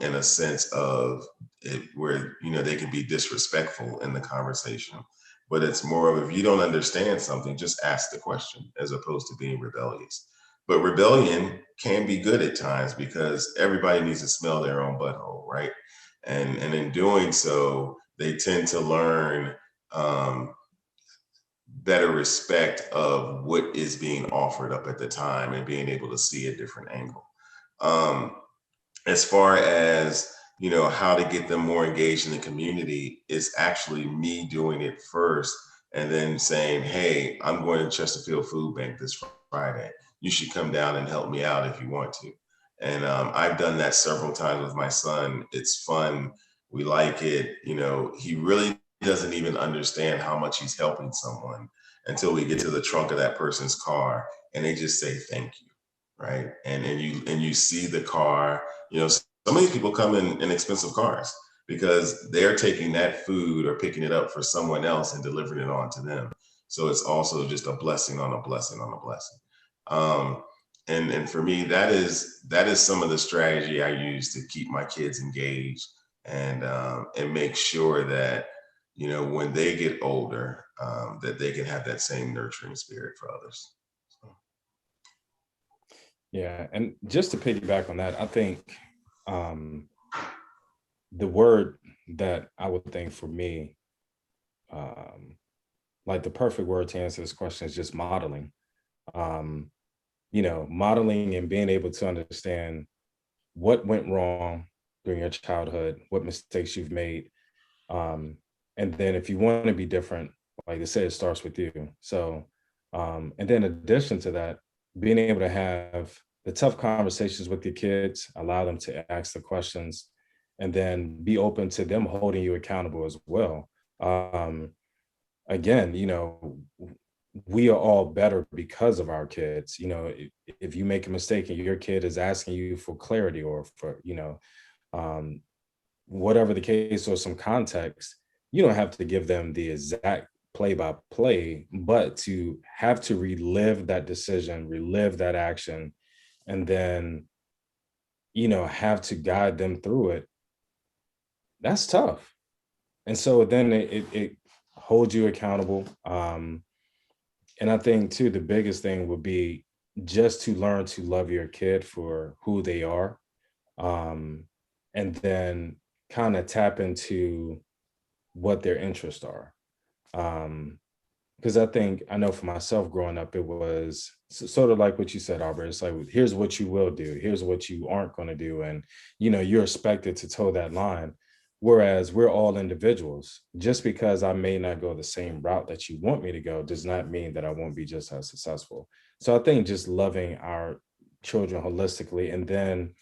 in a sense of it where, they can be disrespectful in the conversation. But it's more of, if you don't understand something, just ask the question, as opposed to being rebellious. But rebellion can be good at times, because everybody needs to smell their own butthole, right? And in doing so, they tend to learn better respect of what is being offered up at the time, and being able to see a different angle. Um, as far as how to get them more engaged in the community, is actually me doing it first, and then saying, hey, I'm going to Chesterfield Food Bank this Friday. You should come down and help me out if you want to. And I've done that several times with my son. It's fun. We like it. He really doesn't even understand how much he's helping someone until we get to the trunk of that person's car and they just say thank you, right? And you see the car. Some of these people come in expensive cars because they're taking that food or picking it up for someone else and delivering it on to them. So it's also just a blessing on a blessing on a blessing. And for me, that is some of the strategy I use to keep my kids engaged, and make sure that when they get older, that they can have that same nurturing spirit for others. So. Yeah, and just to piggyback on that, I think the word that I would think for me, like the perfect word to answer this question, is just modeling. Modeling and being able to understand what went wrong during your childhood, what mistakes you've made. And then if you want to be different, like I said, it starts with you. So, and then in addition to that, being able to have the tough conversations with your kids, allow them to ask the questions, and then be open to them holding you accountable as well. Again, we are all better because of our kids. If you make a mistake and your kid is asking you for clarity or for, whatever the case or some context, you don't have to give them the exact play by play, but to have to relive that decision, relive that action, and then, have to guide them through it. That's tough. And so then it holds you accountable. And I think too, the biggest thing would be just to learn to love your kid for who they are. And then kind of tap into what their interests are. Because I know for myself growing up, it was sort of like what you said, Aubrey. It's like, here's what you will do, here's what you aren't going to do. And, you're expected to toe that line. Whereas we're all individuals. Just because I may not go the same route that you want me to go does not mean that I won't be just as successful. So I think just loving our children holistically, and then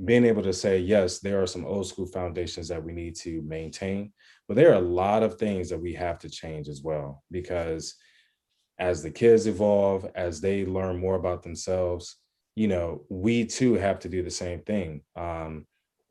being able to say, yes, there are some old school foundations that we need to maintain, but there are a lot of things that we have to change as well, because as the kids evolve, as they learn more about themselves, we too have to do the same thing. I'm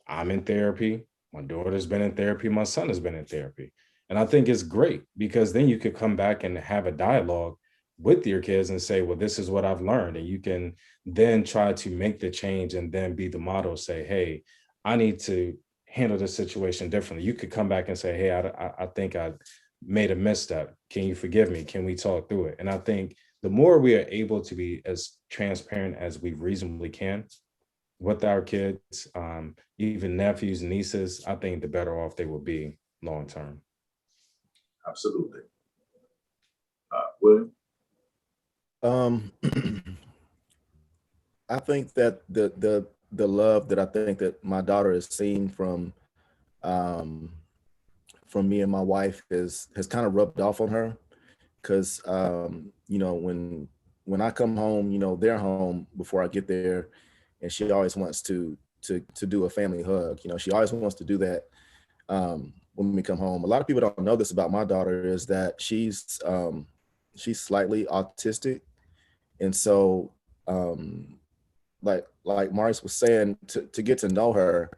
in therapy. My daughter's been in therapy. My son has been in therapy. And I think it's great, because then you could come back and have a dialogue with your kids and say, well, this is what I've learned. And you can then try to make the change and then be the model, say, hey, I need to handle this situation differently. You could come back and say, hey, I think I made a misstep. Can you forgive me? Can we talk through it? And I think the more we are able to be as transparent as we reasonably can with our kids, even nephews, nieces, I think the better off they will be long term. Absolutely. William? I think that the love that I think that my daughter has seen from me and my wife has kind of rubbed off on her, because when I come home, they're home before I get there, and she always wants to do a family hug. She always wants to do that when we come home. A lot of people don't know this about my daughter, is that she's slightly autistic, and so like Maurice was saying, to get to know her,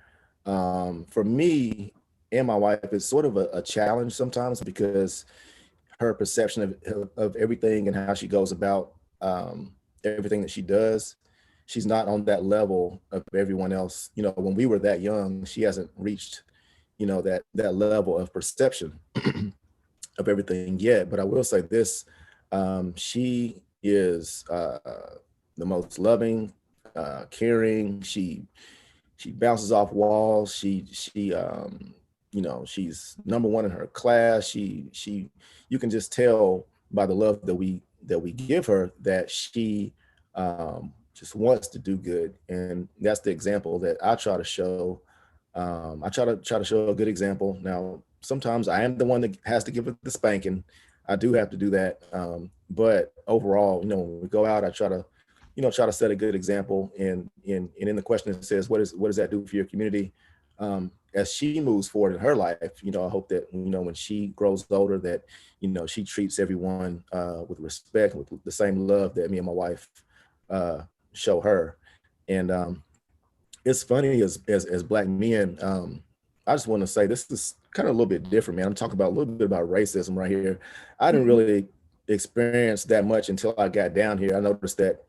for me and my wife, is sort of a challenge sometimes, because her perception of everything and how she goes about everything that she does she's not on that level of everyone else. You know, when we were that young, she hasn't reached, you know, that level of perception of everything yet. But I will say this, she is the most loving, caring. She bounces off walls. You know, she's number one in her class. You can just tell by the love that we give her that she just wants to do good. And that's the example that I try to show. I try to show a good example. Now, sometimes I am the one that has to give her the spanking. I do have to do that. But overall, you know, when we go out, I try to, you know, try to set a good example. And in the question it says, what does that do for your community? As she moves forward in her life, you know, I hope that, you know, when she grows older, that, you know, she treats everyone with respect, with the same love that me and my wife show her. And it's funny, as Black men, I just want to say this is kind of a little bit different, man. I'm talking about a little bit about racism right here. I didn't really experience that much until I got down here. I noticed that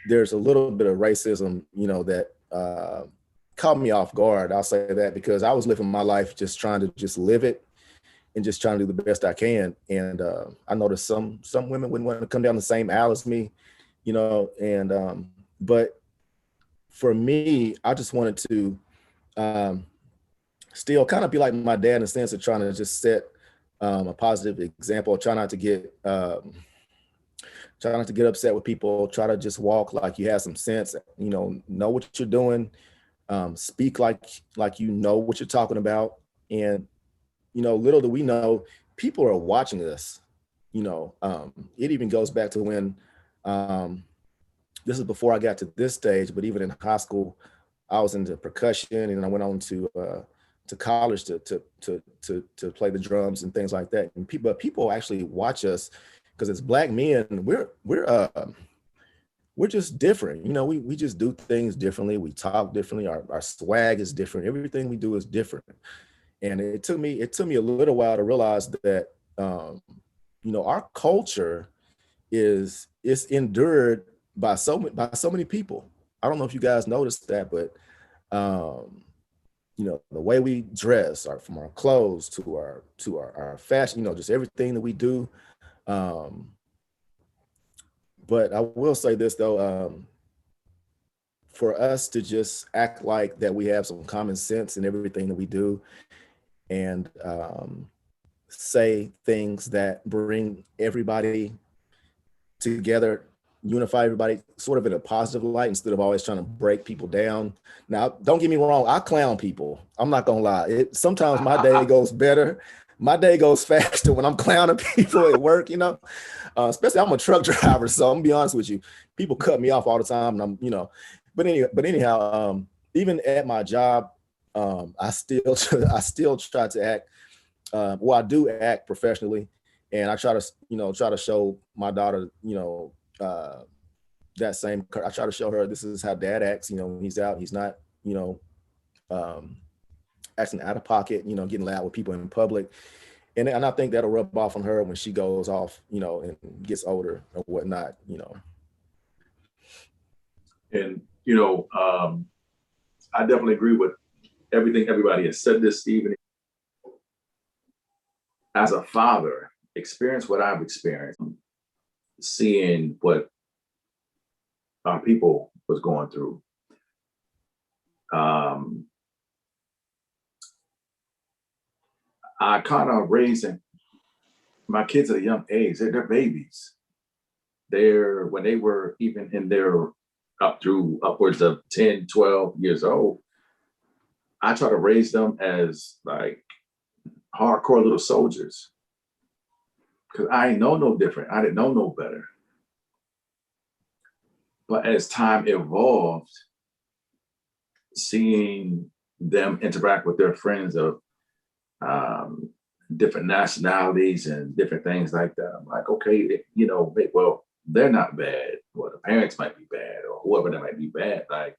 there's a little bit of racism, you know, that caught me off guard. I'll say that because I was living my life just trying to just live it and just trying to do the best I can. And I noticed some women wouldn't want to come down the same aisle as me, you know, and but for me, I just wanted to still kind of be like my dad in the sense of trying to just set a positive example, try not to get upset with people, try to just walk like you have some sense, you know what you're doing, speak like you know what you're talking about. And, you know, little do we know, people are watching us, you know. It even goes back to when, this is before I got to this stage, but even in high school, I was into percussion, and I went on to college to play the drums and things like that. And people actually watch us because as Black men, we're just different. You know, we just do things differently. We talk differently. Our swag is different. Everything we do is different. And it took me a little while to realize that, you know, our culture is endured by so many people. I don't know if you guys noticed that, but you know, the way we dress, from our clothes to our fashion, you know, just everything that we do. But I will say this though, for us to just act like that we have some common sense in everything that we do, and say things that bring everybody together, unify everybody sort of in a positive light instead of always trying to break people down. Now, don't get me wrong, I clown people. I'm not gonna lie. Sometimes my day goes better. My day goes faster when I'm clowning people at work, you know, especially I'm a truck driver. So I'm gonna be honest with you, people cut me off all the time, and I'm, you know, but anyhow, even at my job, I still try to act, well, I do act professionally, and I try to show my daughter, you know, that same. I try to show her this is how dad acts. You know, when he's out, he's not, you know, acting out of pocket. You know, getting loud with people in public, and I think that'll rub off on her when she goes off, you know, and gets older or whatnot. You know. And, you know, I definitely agree with everything everybody has said this evening. As a father, experience what I've experienced, seeing what our people was going through. I kind of raising my kids at a young age. They're babies. When they were even in their up through upwards of 10, 12 years old, I try to raise them as like hardcore little soldiers. Because I ain't know no different. I didn't know no better. But as time evolved, seeing them interact with their friends of different nationalities and different things like that, I'm like, okay, you know, well, they're not bad. Well, the parents might be bad, or whoever that might be bad. Like,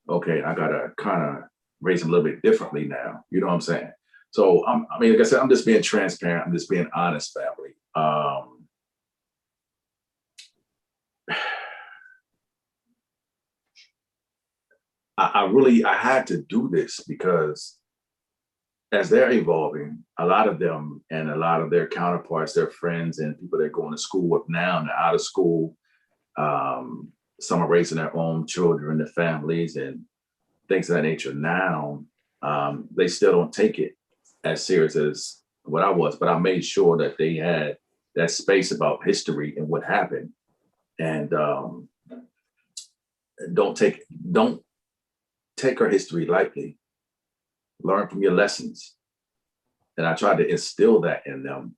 okay, I gotta kind of raise them a little bit differently now. You know what I'm saying? So I mean, like I said, I'm just being transparent. I'm just being honest, family. I had to do this because as they're evolving, a lot of them and a lot of their counterparts, their friends and people they're going to school with now, and they're out of school. Some are raising their own children, their families, and things of that nature now. They still don't take it as serious as what I was, but I made sure that they had that space about history and what happened. And don't take our history lightly. Learn from your lessons. And I tried to instill that in them.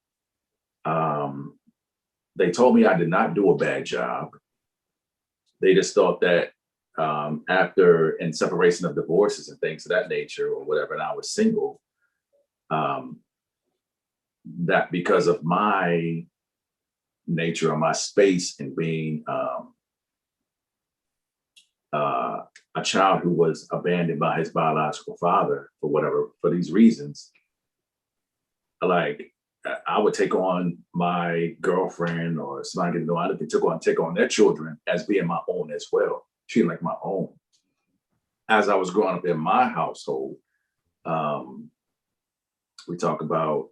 They told me I did not do a bad job. They just thought that after in separation of divorces and things of that nature or whatever, and I was single, that because of my nature or my space and being a child who was abandoned by his biological father for these reasons, like I would take on my girlfriend or somebody I didn't know, I could take on their children as being my own as well, treating like my own. As I was growing up in my household, we talk about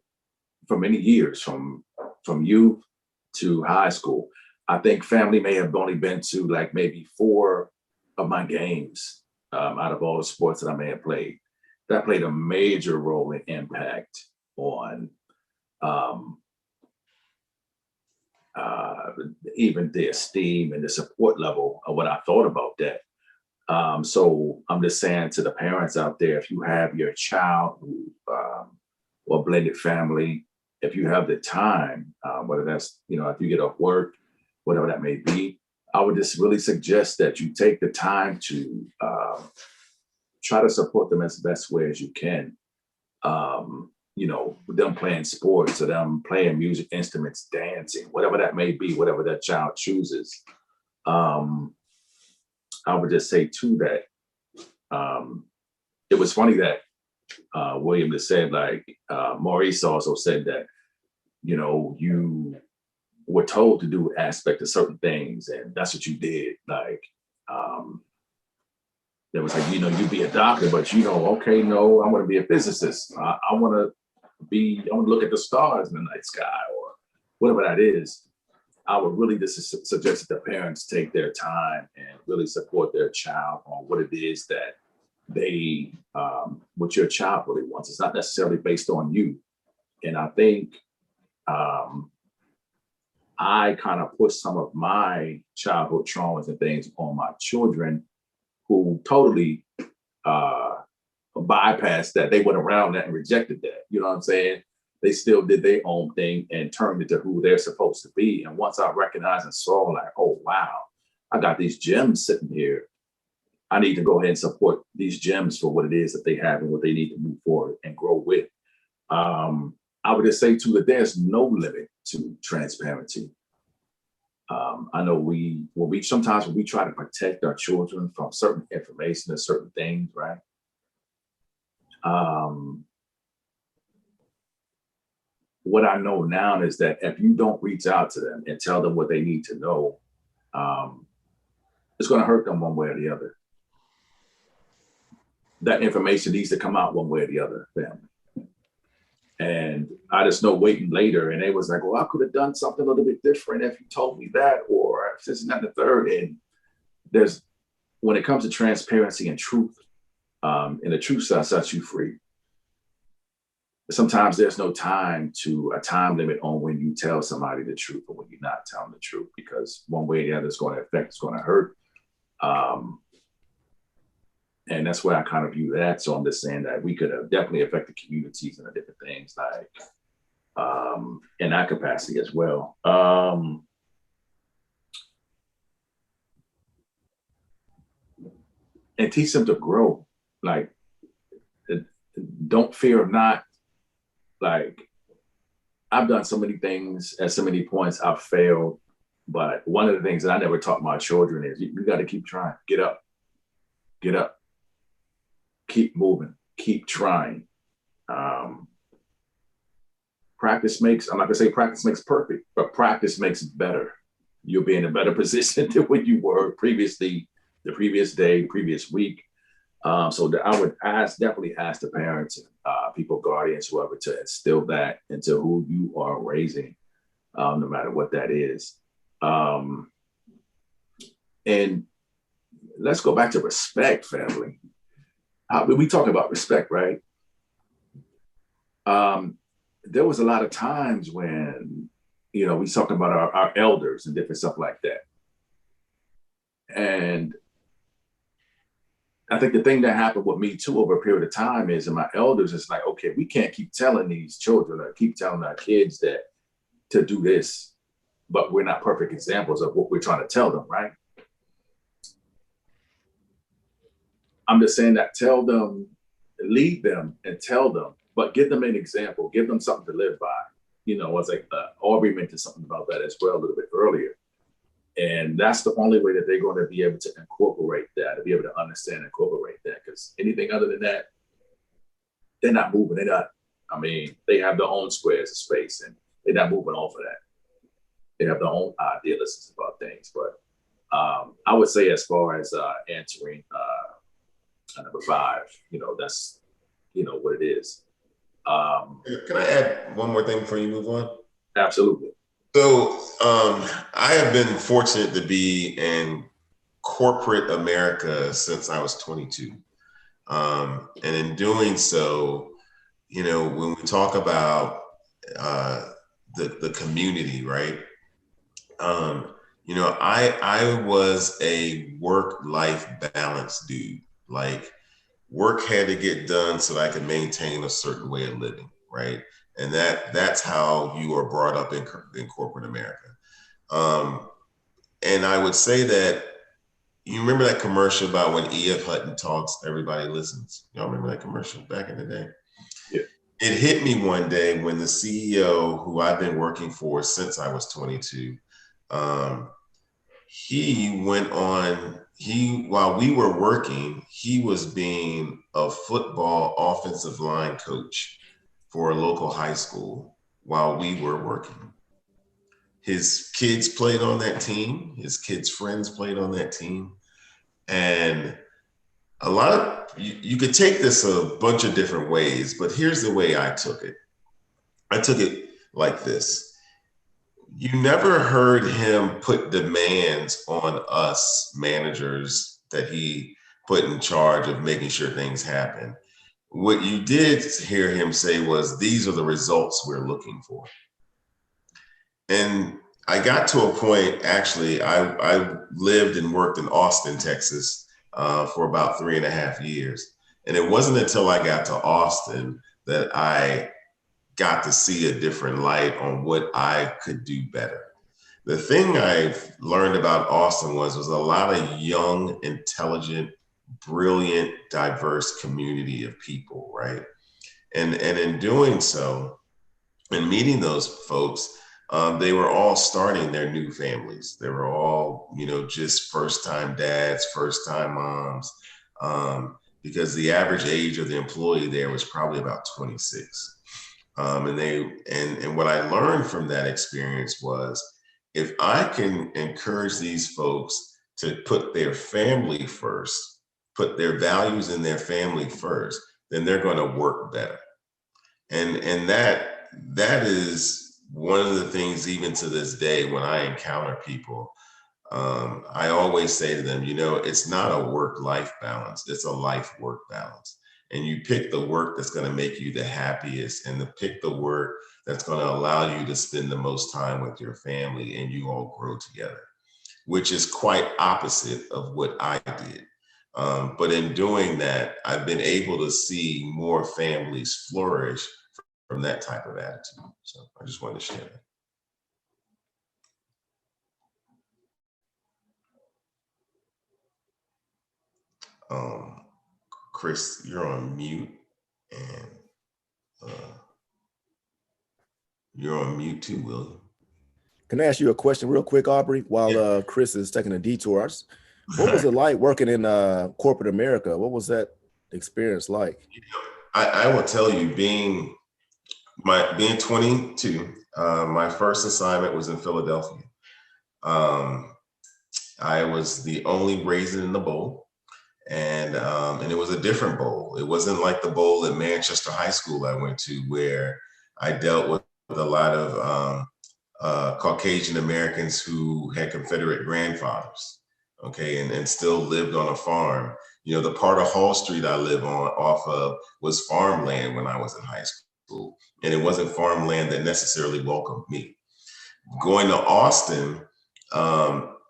for many years, from youth to high school, I think family may have only been to like maybe 4 of my games out of all the sports that I may have played. That played a major role and impact on even the esteem and the support level of what I thought about that. So I'm just saying to the parents out there, if you have your child who, or blended family, if you have the time, whether that's, if you get off work, whatever that may be, I would just really suggest that you take the time to try to support them as the best way as you can. Them playing sports or them playing music instruments, dancing, whatever that may be, whatever that child chooses. I would just say too that it was funny that William just said, like, Maurice also said that, you were told to do aspect of certain things and that's what you did. Like, there was like, you be a doctor, but okay, no, I want to be a physicist. I want to look at the stars in the night sky or whatever that is. I would really just suggest that the parents take their time and really support their child on what it is that they, what your child really wants. It's not necessarily based on you. And I think I kind of put some of my childhood traumas and things on my children who totally bypassed that. They went around that and rejected that. You know what I'm saying? They still did their own thing and turned into who they're supposed to be. And once I recognized and saw, like, oh, wow, I got these gems sitting here. I need to go ahead and support these gems for what it is that they have and what they need to move forward and grow with. I would just say too that there's no limit to transparency. I know when we try to protect our children from certain information and certain things, right? What I know now is that if you don't reach out to them and tell them what they need to know, it's going to hurt them one way or the other. That information needs to come out one way or the other, family. And I just know waiting later, and they was like, well, I could have done something a little bit different if you told me that, or if this is not the third. And when it comes to transparency and truth, and the truth sets you free. Sometimes there's no time limit on when you tell somebody the truth or when you're not telling the truth, because one way or the other it's going to hurt. And that's why I kind of view that. So I'm just saying that we could have definitely affected communities and the different things, like in that capacity as well. And teach them to grow. Like, don't fear of not. Like, I've done so many things at so many points I've failed, but one of the things that I never taught my children is you got to keep trying. Get up, keep moving, keep trying. Practice makes, I'm not gonna say practice makes perfect, but practice makes better. You'll be in a better position than when you were previously, the previous day, previous week. I would definitely ask the parents, people, guardians, whoever, to instill that into who you are raising, no matter what that is. And let's go back to respect, family. We talk about respect, right? There was a lot of times when, we talking about our elders and different stuff like that. And I think the thing that happened with me too over a period of time is, and my elders, it's like, okay, we can't keep telling these children or keep telling our kids that to do this, but we're not perfect examples of what we're trying to tell them, right? I'm just saying that tell them, lead them and tell them, but give them an example, give them something to live by. It's like Aubrey mentioned something about that as well a little bit earlier. And that's the only way that they're going to be able to incorporate that, to be able to understand and incorporate that. Because anything other than that, they're not moving. They have their own squares of space and they're not moving off of that. They have their own idealisms about things. But I would say, as far as answering number 5, that's, what it is. Can I add one more thing before you move on? Absolutely. So I have been fortunate to be in corporate America since I was 22. And in doing so, when we talk about the community, right? I was a work-life balance dude. Like, work had to get done so that I could maintain a certain way of living, right? And that's how you are brought up in corporate America. And I would say that, you remember that commercial about when E.F. Hutton talks, everybody listens? Y'all remember that commercial back in the day? Yeah. It hit me one day when the CEO, who I've been working for since I was 22, he went on, while we were working, he was being a football offensive line coach for a local high school while we were working. His kids played on that team. His kids' friends played on that team. And a lot of, you could take this a bunch of different ways, but here's the way I took it. I took it like this. You never heard him put demands on us managers that he put in charge of making sure things happen. What you did hear him say was, these are the results we're looking for. And I got to a point, actually, I lived and worked in Austin, Texas for about 3.5 years. And it wasn't until I got to Austin that I got to see a different light on what I could do better. The thing I've learned about Austin was a lot of young, intelligent, brilliant, diverse community of people, right? And in doing so, and meeting those folks, they were all starting their new families. They were all, just first-time dads, first-time moms, because the average age of the employee there was probably about 26. And what I learned from that experience was, if I can encourage these folks to put their family first, put their values in their family first, then they're going to work better. And that is one of the things, even to this day, when I encounter people, I always say to them, it's not a work-life balance, it's a life-work balance. And you pick the work that's going to make you the happiest, and pick the work that's going to allow you to spend the most time with your family, and you all grow together, which is quite opposite of what I did. But in doing that, I've been able to see more families flourish from that type of attitude. So I just wanted to share that. Chris, you're on mute, and you're on mute too, William. Can I ask you a question real quick, Aubrey, while Chris is taking a detour? What was it like working in corporate America? What was that experience like? I will tell you, being 22, my first assignment was in Philadelphia. I was the only raisin in the bowl. And it was a different bowl. It wasn't like the bowl at Manchester High School I went to, where I dealt with a lot of Caucasian Americans who had Confederate grandfathers, okay, and still lived on a farm. You know, the part of Hall Street I live on off of was farmland when I was in high school, and it wasn't farmland that necessarily welcomed me. Going to Austin,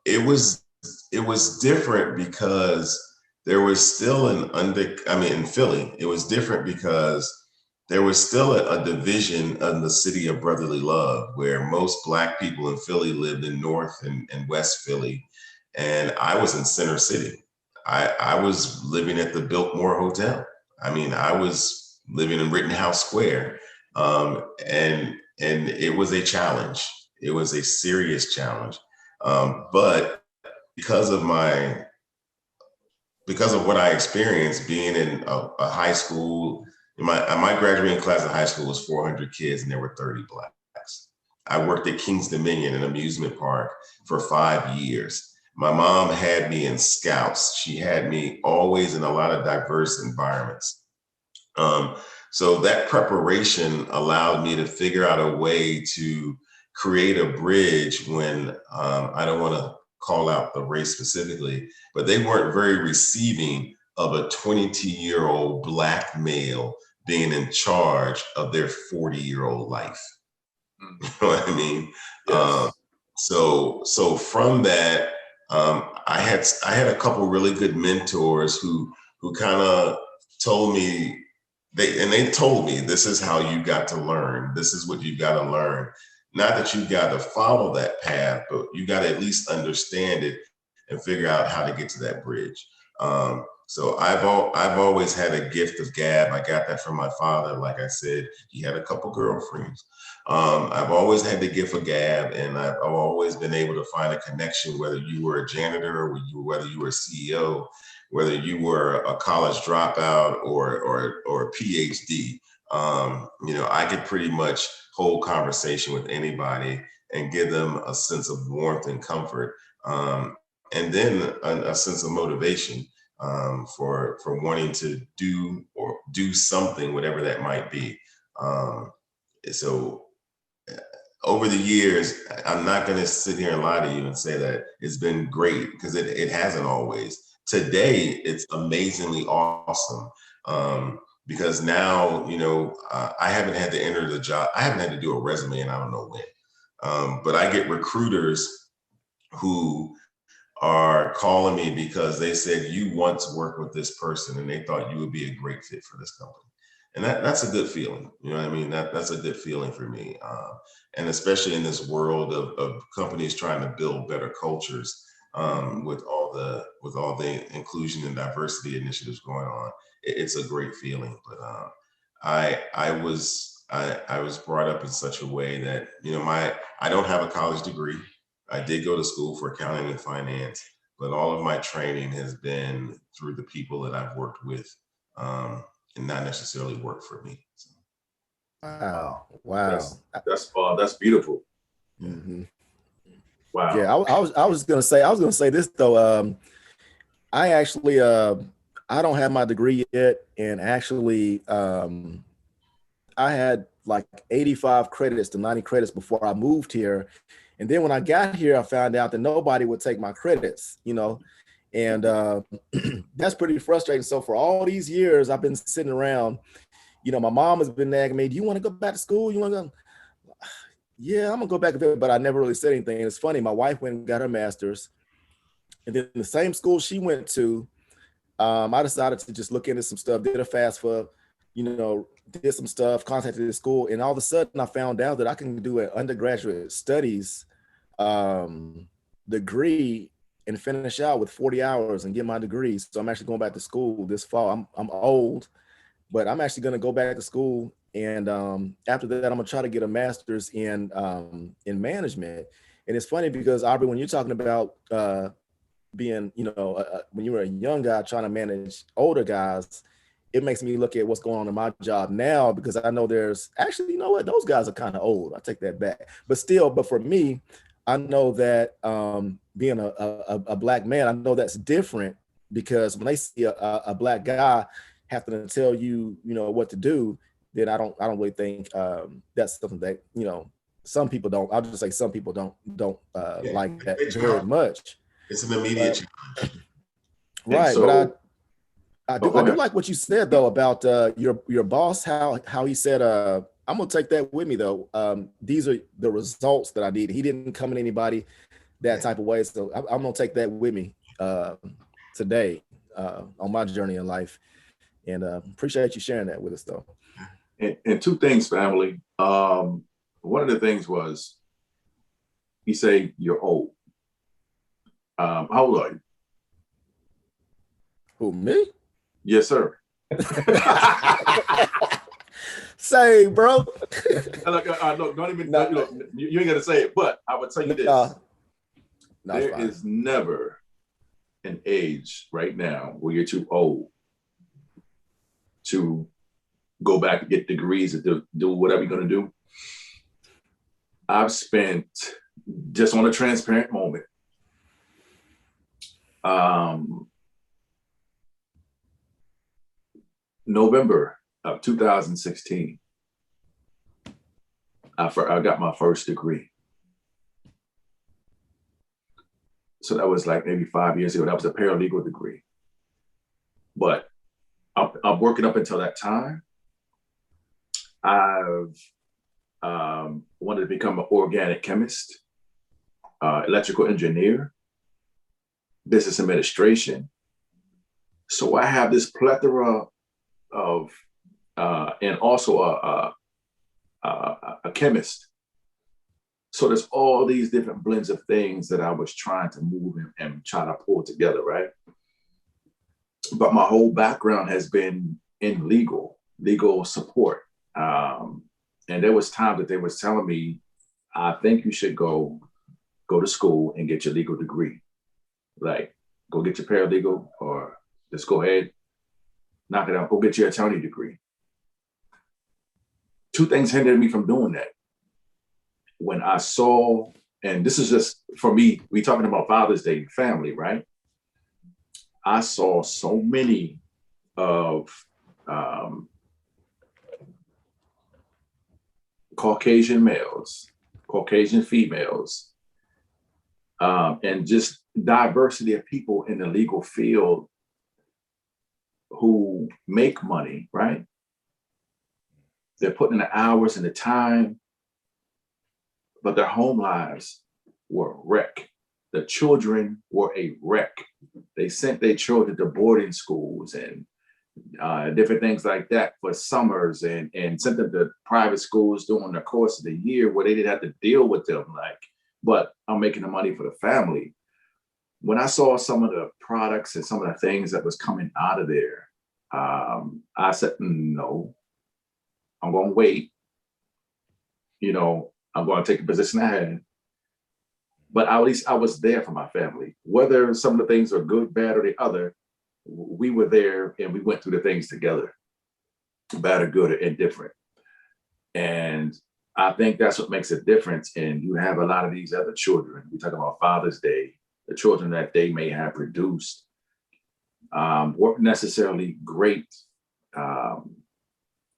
it was different because there was still in Philly, it was different because there was still a division in the city of brotherly love, where most Black people in Philly lived in North and West Philly. And I was in Center City. I was living at the Biltmore Hotel. I mean, I was living in Rittenhouse Square. And it was a challenge. It was a serious challenge. But because of what I experienced being in a high school, my graduating class in high school was 400 kids and there were 30 Blacks. I worked at King's Dominion, an amusement park, for 5 years. My mom had me in Scouts. She had me always in a lot of diverse environments. So that preparation allowed me to figure out a way to create a bridge when I don't want to call out the race specifically, but they weren't very receiving of a 22-year-old Black male being in charge of their 40-year-old life. You know what I mean? Yes. So from that, I had a couple really good mentors who kind of told me, they told me, this is how you got to learn. This is what you got to learn. Not that you got to follow that path, but you got to at least understand it and figure out how to get to that bridge. So I've always had a gift of gab. I got that from my father. Like I said, he had a couple girlfriends. I've always had the gift of gab, and I've always been able to find a connection, whether you were a janitor or whether you were a CEO, whether you were a college dropout or a PhD. You know, I could pretty much hold conversation with anybody and give them a sense of warmth and comfort, and then a sense of motivation for wanting to do something, whatever that might be. So over the years, I'm not going to sit here and lie to you and say that it's been great, because it hasn't always. Today, it's amazingly awesome. Because now, you know, I haven't had to enter the job. I haven't had to do a resume and I don't know when. But I get recruiters who are calling me because they said, you once worked with this person and they thought you would be a great fit for this company. And that's a good feeling. You know what I mean? That's a good feeling for me. And especially in this world of companies trying to build better cultures, with all the inclusion and diversity initiatives going on, it's a great feeling. But I was brought up in such a way that, you know, I don't have a college degree. I did go to school for accounting and finance, but all of my training has been through the people that I've worked with, and not necessarily work for me. So. Wow. That's beautiful. Mm-hmm. Wow. Yeah, I was gonna say this though. I actually I don't have my degree yet, and actually I had like 85 credits to 90 credits before I moved here. And then when I got here, I found out that nobody would take my credits, you know, and that's pretty frustrating. So for all these years, I've been sitting around, you know, my mom has been nagging me, do you want to go back to school? You want to go? Yeah, I'm gonna go back, but I never really said anything. It's funny, my wife went and got her master's, and then the same school she went to, I decided to just look into some stuff, did a FAFSA, you know, did some stuff, contacted the school, and all of a sudden I found out that I can do an undergraduate studies degree and finish out with 40 hours and get my degree. So I'm actually going back to school this fall. I'm old, but I'm actually going to go back to school. And after that, I'm gonna try to get a master's in management. And it's funny because, Aubrey, when you're talking about being, you know, when you were a young guy trying to manage older guys, it makes me look at what's going on in my job now, because I know there's actually, you know what, those guys are kind of old. I take that back. But still, but for me, I know that being a Black man, I know that's different because when they see a black guy having to tell you, what to do, then I don't really think that's something that, some people don't. I'll just say some people don't Yeah, like that it's very much. It's an immediate But, challenge. And right, but so, I oh, do go ahead. like what you said though about your boss, how he said I'm gonna take that with me though. These are the results that I need. He didn't come in anybody that type of way, so I'm gonna take that with me today on my journey in life, and appreciate you sharing that with us though. And two things, family. One of the things was he say you're old. How old are you? Who, me? Yes, sir. Say, bro. Look, don't even. You ain't gonna say it, but I would tell you this: there is never an age right now where you're too old to go back and get degrees and do whatever you're gonna do. I've spent, just on a transparent moment, November of 2016, I got my first degree. So that was like maybe 5 years ago. That was a paralegal degree. But I'm working up until that time. I've wanted to become an organic chemist, electrical engineer, business administration. So I have this plethora of, and also a chemist. So there's all these different blends of things that I was trying to move and try to pull together, right? But my whole background has been in legal support. And there was time that they was telling me, I think you should go to school and get your legal degree. Like, go get your paralegal, or just go ahead, knock it out, go get your attorney degree. Two things hindered me from doing that. When I saw, and this is just for me, we talking about Father's Day, family, right? I saw so many of Caucasian males, Caucasian females, and just diversity of people in the legal field who make money, right? They're putting in the hours and the time, but their home lives were a wreck. The children were a wreck. They sent their children to boarding schools and different things like that for summers, and sent them to private schools during the course of the year where they didn't have to deal with them. But I'm making the money for the family. When I saw some of the products and some of the things that was coming out of there, I said, no, I'm going to wait. I'm going to take a position ahead. But at least I was there for my family. Whether some of the things are good, bad, or the other, we were there and we went through the things together, bad or good or indifferent. And I think that's what makes a difference. And you have a lot of these other children. We talk about Father's Day, the children that they may have produced weren't necessarily great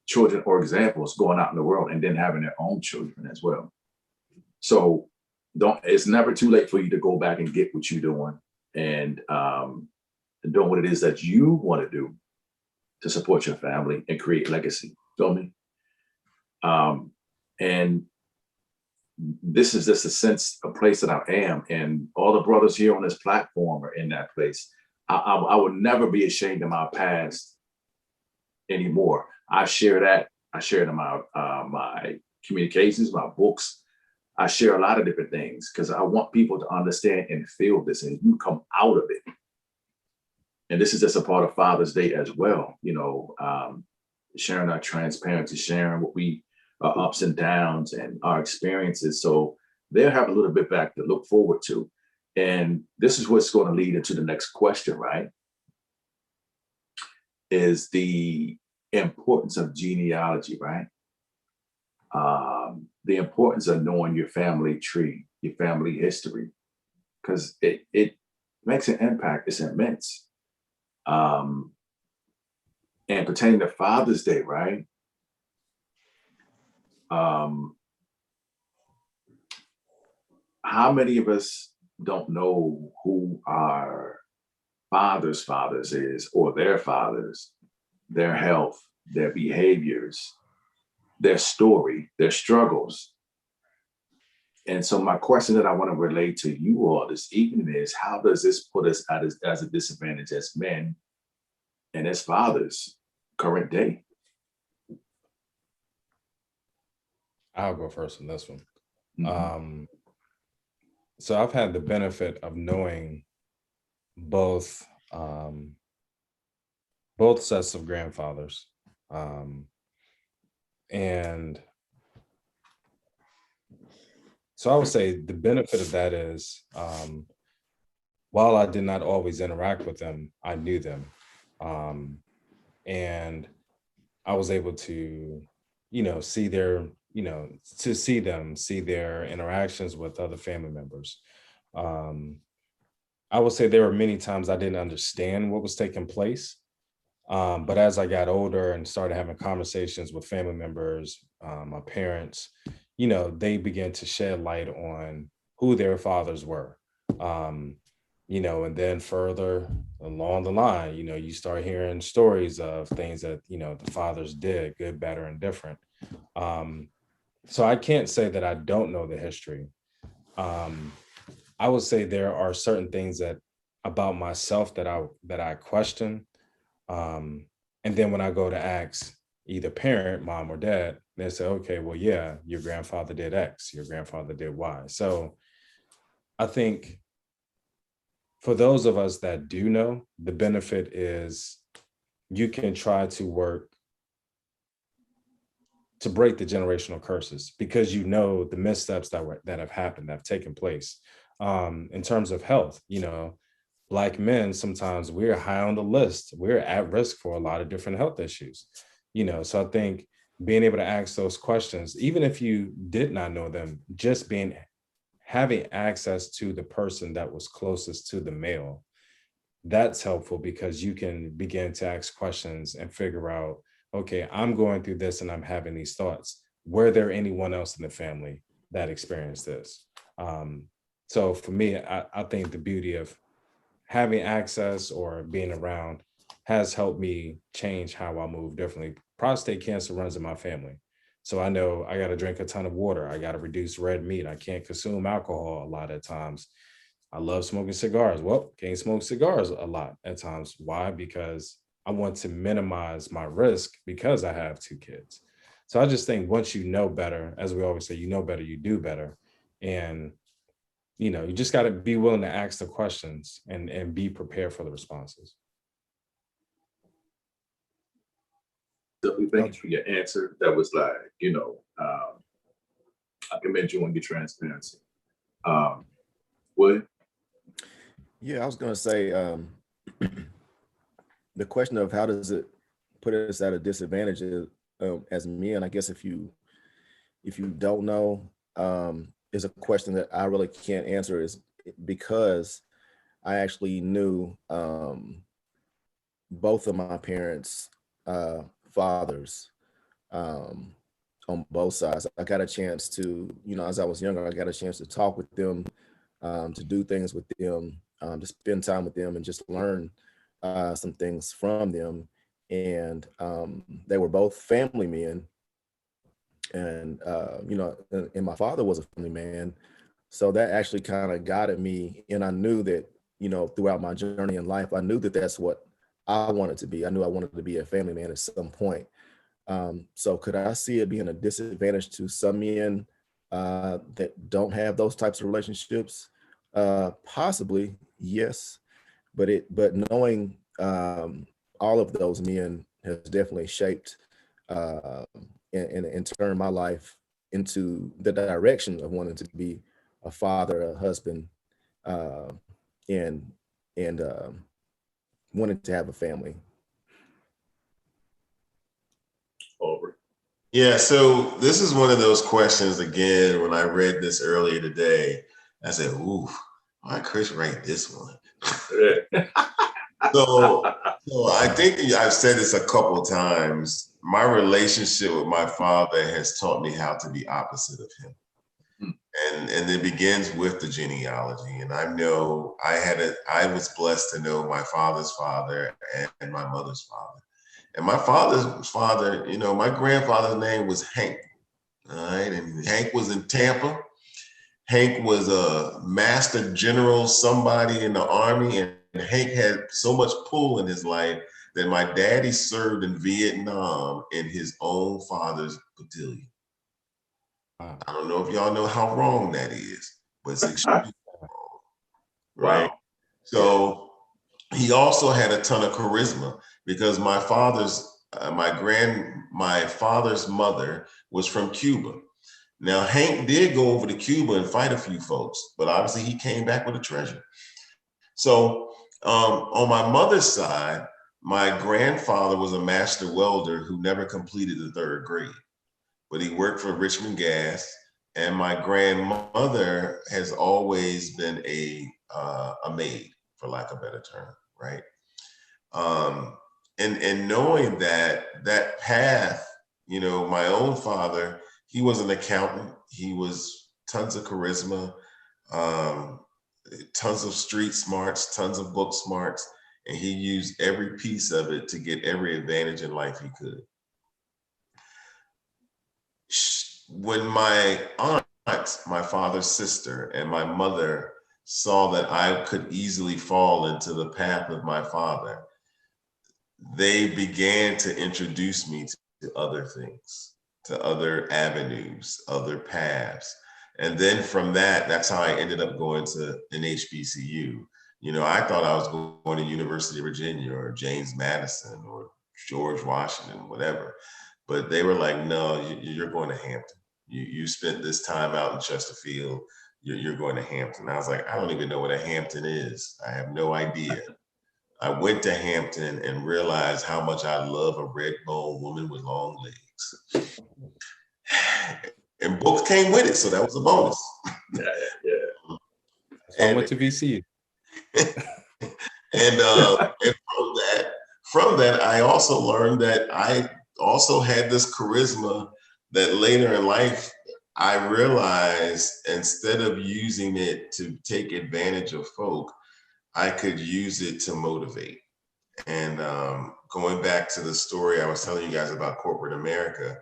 children or examples going out in the world, and then having their own children as well. So it's never too late for you to go back and get what you're doing, and doing what it is that you want to do to support your family and create legacy. Feel me? And this is just a place that I am, and all the brothers here on this platform are in that place. I would never be ashamed of my past anymore. I share that. I share it in my communications, my books. I share a lot of different things because I want people to understand and feel this, and you come out of it. And this is just a part of Father's Day as well. Sharing our transparency, sharing what we our ups and downs and our experiences. So they'll have a little bit back to look forward to. And this is what's going to lead into the next question, right? Is the importance of genealogy, right? The importance of knowing your family tree, your family history, because it makes an impact. It's immense. And pertaining to Father's Day, right? How many of us don't know who our fathers is, or their fathers, their health, their behaviors, their story, their struggles? And so my question that I want to relate to you all this evening is, how does this put us as a disadvantage as men and as fathers current day? I'll go first on this one. Mhm. So I've had the benefit of knowing both sets of grandfathers. And so I would say the benefit of that is, while I did not always interact with them, I knew them. And I was able to, see their, see their interactions with other family members. I would say there were many times I didn't understand what was taking place. But as I got older and started having conversations with family members, my parents, they began to shed light on who their fathers were. Um, and then further along the line, you start hearing stories of things that, the fathers did, good, better, and different. Um, so I can't say that I don't know the history. Um, I would say there are certain things that about myself that I question. Um, and then when I go to ask either parent, mom or dad, they say, okay, well, yeah, your grandfather did X, your grandfather did Y. So I think for those of us that do know, the benefit is you can try to work to break the generational curses because you know the missteps that have happened, that have taken place. In terms of health, Black men, sometimes we're high on the list. We're at risk for a lot of different health issues, So I think being able to ask those questions, even if you did not know them, just having access to the person that was closest to the male, that's helpful because you can begin to ask questions and figure out, okay, I'm going through this and I'm having these thoughts. Were there anyone else in the family that experienced this? So for me, I think the beauty of having access or being around has helped me change how I move differently. Prostate cancer runs in my family. So I know I got to drink a ton of water. I got to reduce red meat. I can't consume alcohol a lot of times. I love smoking cigars. Well, can't smoke cigars a lot at times. Why? Because I want to minimize my risk because I have two kids. So I just think once you know better, as we always say, you know better, you do better. And you just got to be willing to ask the questions and be prepared for the responses. Definitely thank you for your answer. That was like, I commend you on your transparency. William? Yeah, I was going to say the question of how does it put us at a disadvantage as men. I guess if you don't know, is a question that I really can't answer, is because I actually knew both of my parents' fathers on both sides. I got a chance to, as I was younger, I got a chance to talk with them, to do things with them, to spend time with them and just learn some things from them. And they were both family men. And, and my father was a family man. So that actually kind of guided me. And I knew that, throughout my journey in life, I knew that that's what I wanted to be. I knew I wanted to be a family man at some point. So could I see it being a disadvantage to some men that don't have those types of relationships? Possibly, yes. But knowing all of those men has definitely shaped and turned my life into the direction of wanting to be a father, a husband, and wanting to have a family. Aubrey? Yeah, so this is one of those questions, again, when I read this earlier today, I said, ooh, why Chris write this one? So I think I've said this a couple of times. My relationship with my father has taught me how to be opposite of him. And it begins with the genealogy. And I know I was blessed to know my father's father and my mother's father. And my father's father, you know, my grandfather's name was Hank. All right. And Hank was in Tampa. Hank was a master general, somebody in the army. And Hank had so much pull in his life that my daddy served in Vietnam in his own father's battalion. Wow. I don't know if y'all know how wrong that is, but it's extremely wrong, right? Wow. So he also had a ton of charisma because my father's mother was from Cuba. Now Hank did go over to Cuba and fight a few folks, but obviously he came back with a treasure. So on my mother's side, my grandfather was a master welder who never completed the 3rd grade, but he worked for Richmond Gas. And my grandmother has always been a maid, for lack of a better term, right? And knowing that path, you know, my own father, he was an accountant. He was tons of charisma, tons of street smarts, tons of book smarts, and he used every piece of it to get every advantage in life he could. When my aunt, my father's sister, and my mother saw that I could easily fall into the path of my father, they began to introduce me to other things, to other avenues, other paths. And then from that, that's how I ended up going to an HBCU. You know, I thought I was going to University of Virginia or James Madison or George Washington, whatever. But they were like, no, you're going to Hampton. You spent this time out in Chesterfield, you're going to Hampton. I was like, I don't even know what a Hampton is. I have no idea. I went to Hampton and realized how much I love a red bone woman with long legs. And books came with it, so that was a bonus. Yeah. So I went to VCU. And from that, I also learned that I also had this charisma that later in life, I realized instead of using it to take advantage of folk, I could use it to motivate. And going back to the story I was telling you guys about corporate America,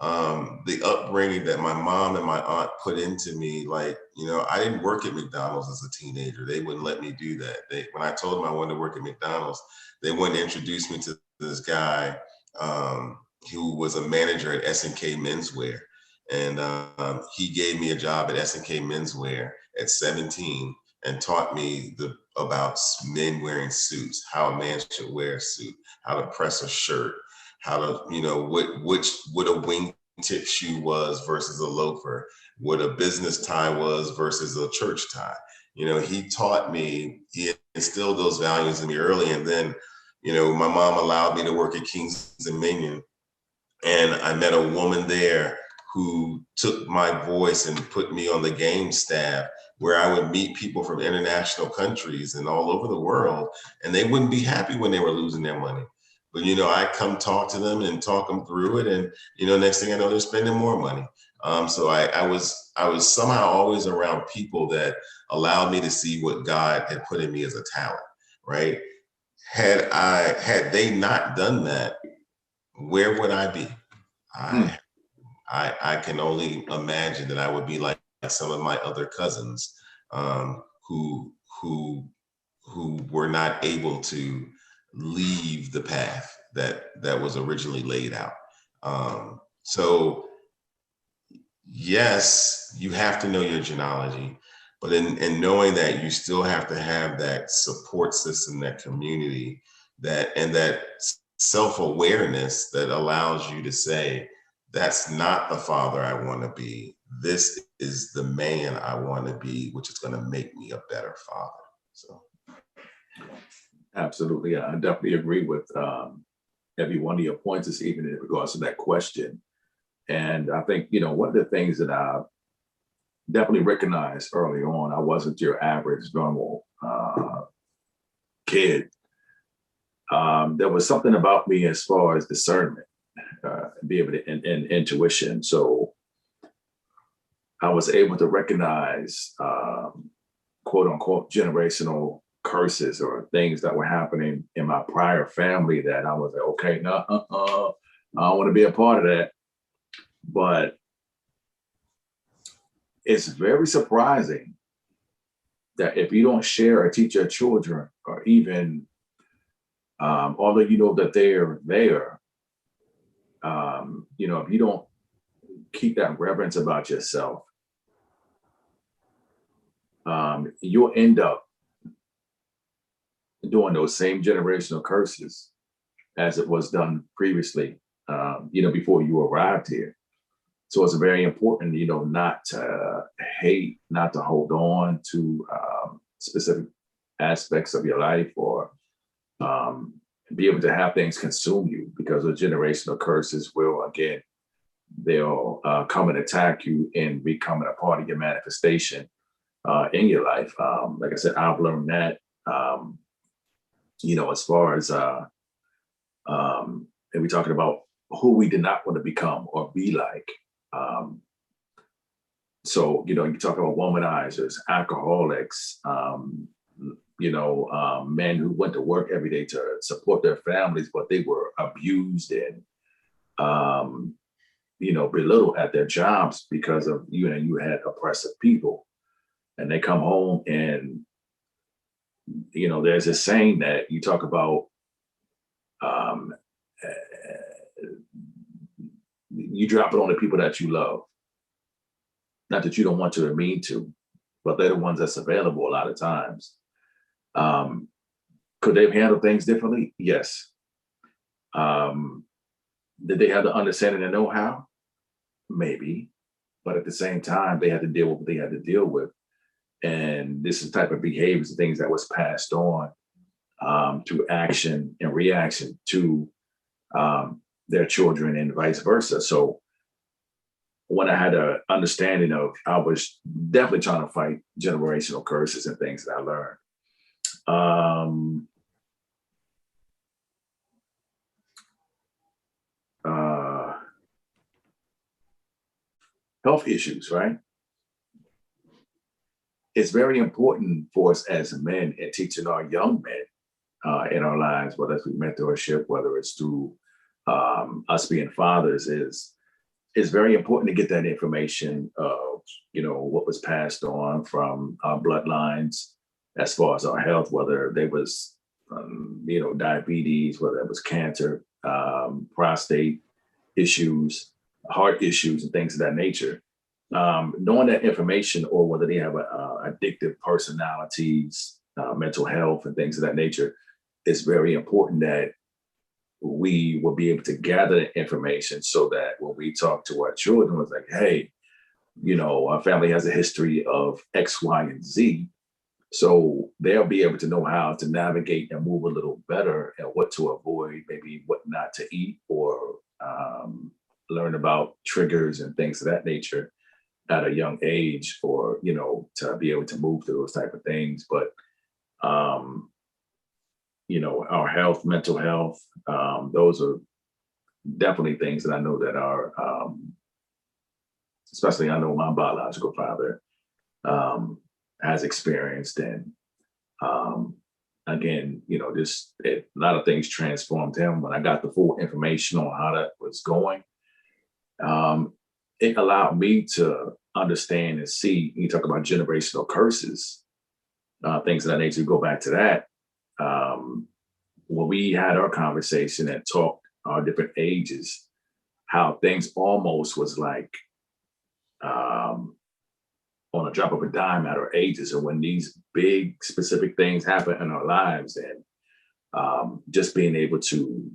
the upbringing that my mom and my aunt put into me, like, you know, I didn't work at McDonald's as a teenager. They wouldn't let me do that. When I told them I wanted to work at McDonald's, they wouldn't introduce me to this guy who was a manager at S&K Menswear. And he gave me a job at S&K Menswear at 17 and taught me about men wearing suits, how a man should wear a suit, how to press a shirt, how to, you know, what a wingtip shoe was versus a loafer, what a business tie was versus a church tie. You know, he taught me, he instilled those values in me early. And then, you know, my mom allowed me to work at King's Dominion. And I met a woman there who took my voice and put me on the game staff, where I would meet people from international countries and all over the world, and they wouldn't be happy when they were losing their money. But, you know, I come talk to them and talk them through it. And, you know, next thing I know, they're spending more money. So I was somehow always around people that allowed me to see what God had put in me as a talent, right? Had they not done that, where would I be? I can only imagine that I would be like some of my other cousins who were not able to leave the path that was originally laid out. So yes, you have to know your genealogy, but in knowing that, you still have to have that support system, that community, that self-awareness that allows you to say, that's not the father I want to be. This is the man I want to be, which is going to make me a better father. So, Absolutely. I definitely agree with every one of your points, even in regards to that question. And I think, you know, one of the things that I definitely recognized early on, I wasn't your average normal kid. there was something about me as far as discernment, be able to, and intuition. So I was able to recognize, quote unquote, generational curses or things that were happening in my prior family that I was like, okay, no, I don't want to be a part of that. But it's very surprising that if you don't share or teach your children, or even, although you know that they're there, if you don't keep that reverence about yourself, you'll end up doing those same generational curses as it was done previously, before you arrived here. So it's very important, not to hate, not to hold on to specific aspects of your life, or be able to have things consume you, because the generational curses will, again, they'll come and attack you and becoming a part of your manifestation in your life. Like I said, I've learned that, as far as, and we're talking about who we did not want to become or be like. So, you talk about womanizers, alcoholics, men who went to work every day to support their families, but they were abused and, belittled at their jobs because of, you had oppressive people. And they come home and, there's a saying that you talk about, you drop it on the people that you love. Not that you don't want to or mean to, but they're the ones that's available a lot of times. Could they have handled things differently? Yes. Did they have the understanding and know-how? Maybe. But at the same time, they had to deal with what they had to deal with. And this is the type of behaviors and things that was passed on through action and reaction to their children and vice versa. So when I had an understanding of, I was definitely trying to fight generational curses and things that I learned. Health issues, right? It's very important for us as men and teaching our young men in our lives, whether it's through mentorship, whether it's through us being fathers, is very important to get that information of, what was passed on from our bloodlines as far as our health, whether there was, diabetes, whether it was cancer, prostate issues, heart issues, and things of that nature. Knowing that information, or whether they have addictive personalities, mental health, and things of that nature, is very important that we will be able to gather the information so that when we talk to our children, it's like, hey, our family has a history of X, Y, and Z. So they'll be able to know how to navigate and move a little better, and what to avoid, maybe what not to eat, or learn about triggers and things of that nature at a young age, or, to be able to move through those type of things. But, our health, mental health, those are definitely things that I know that are, especially I know my biological father has experienced. And again, a lot of things transformed him. When I got the full information on how that was going, it allowed me to understand and see. You talk about generational curses, things of that nature. Go back to that. When we had our conversation and talked our different ages, how things almost was like on a drop of a dime at our ages, and when these big specific things happen in our lives, and just being able to,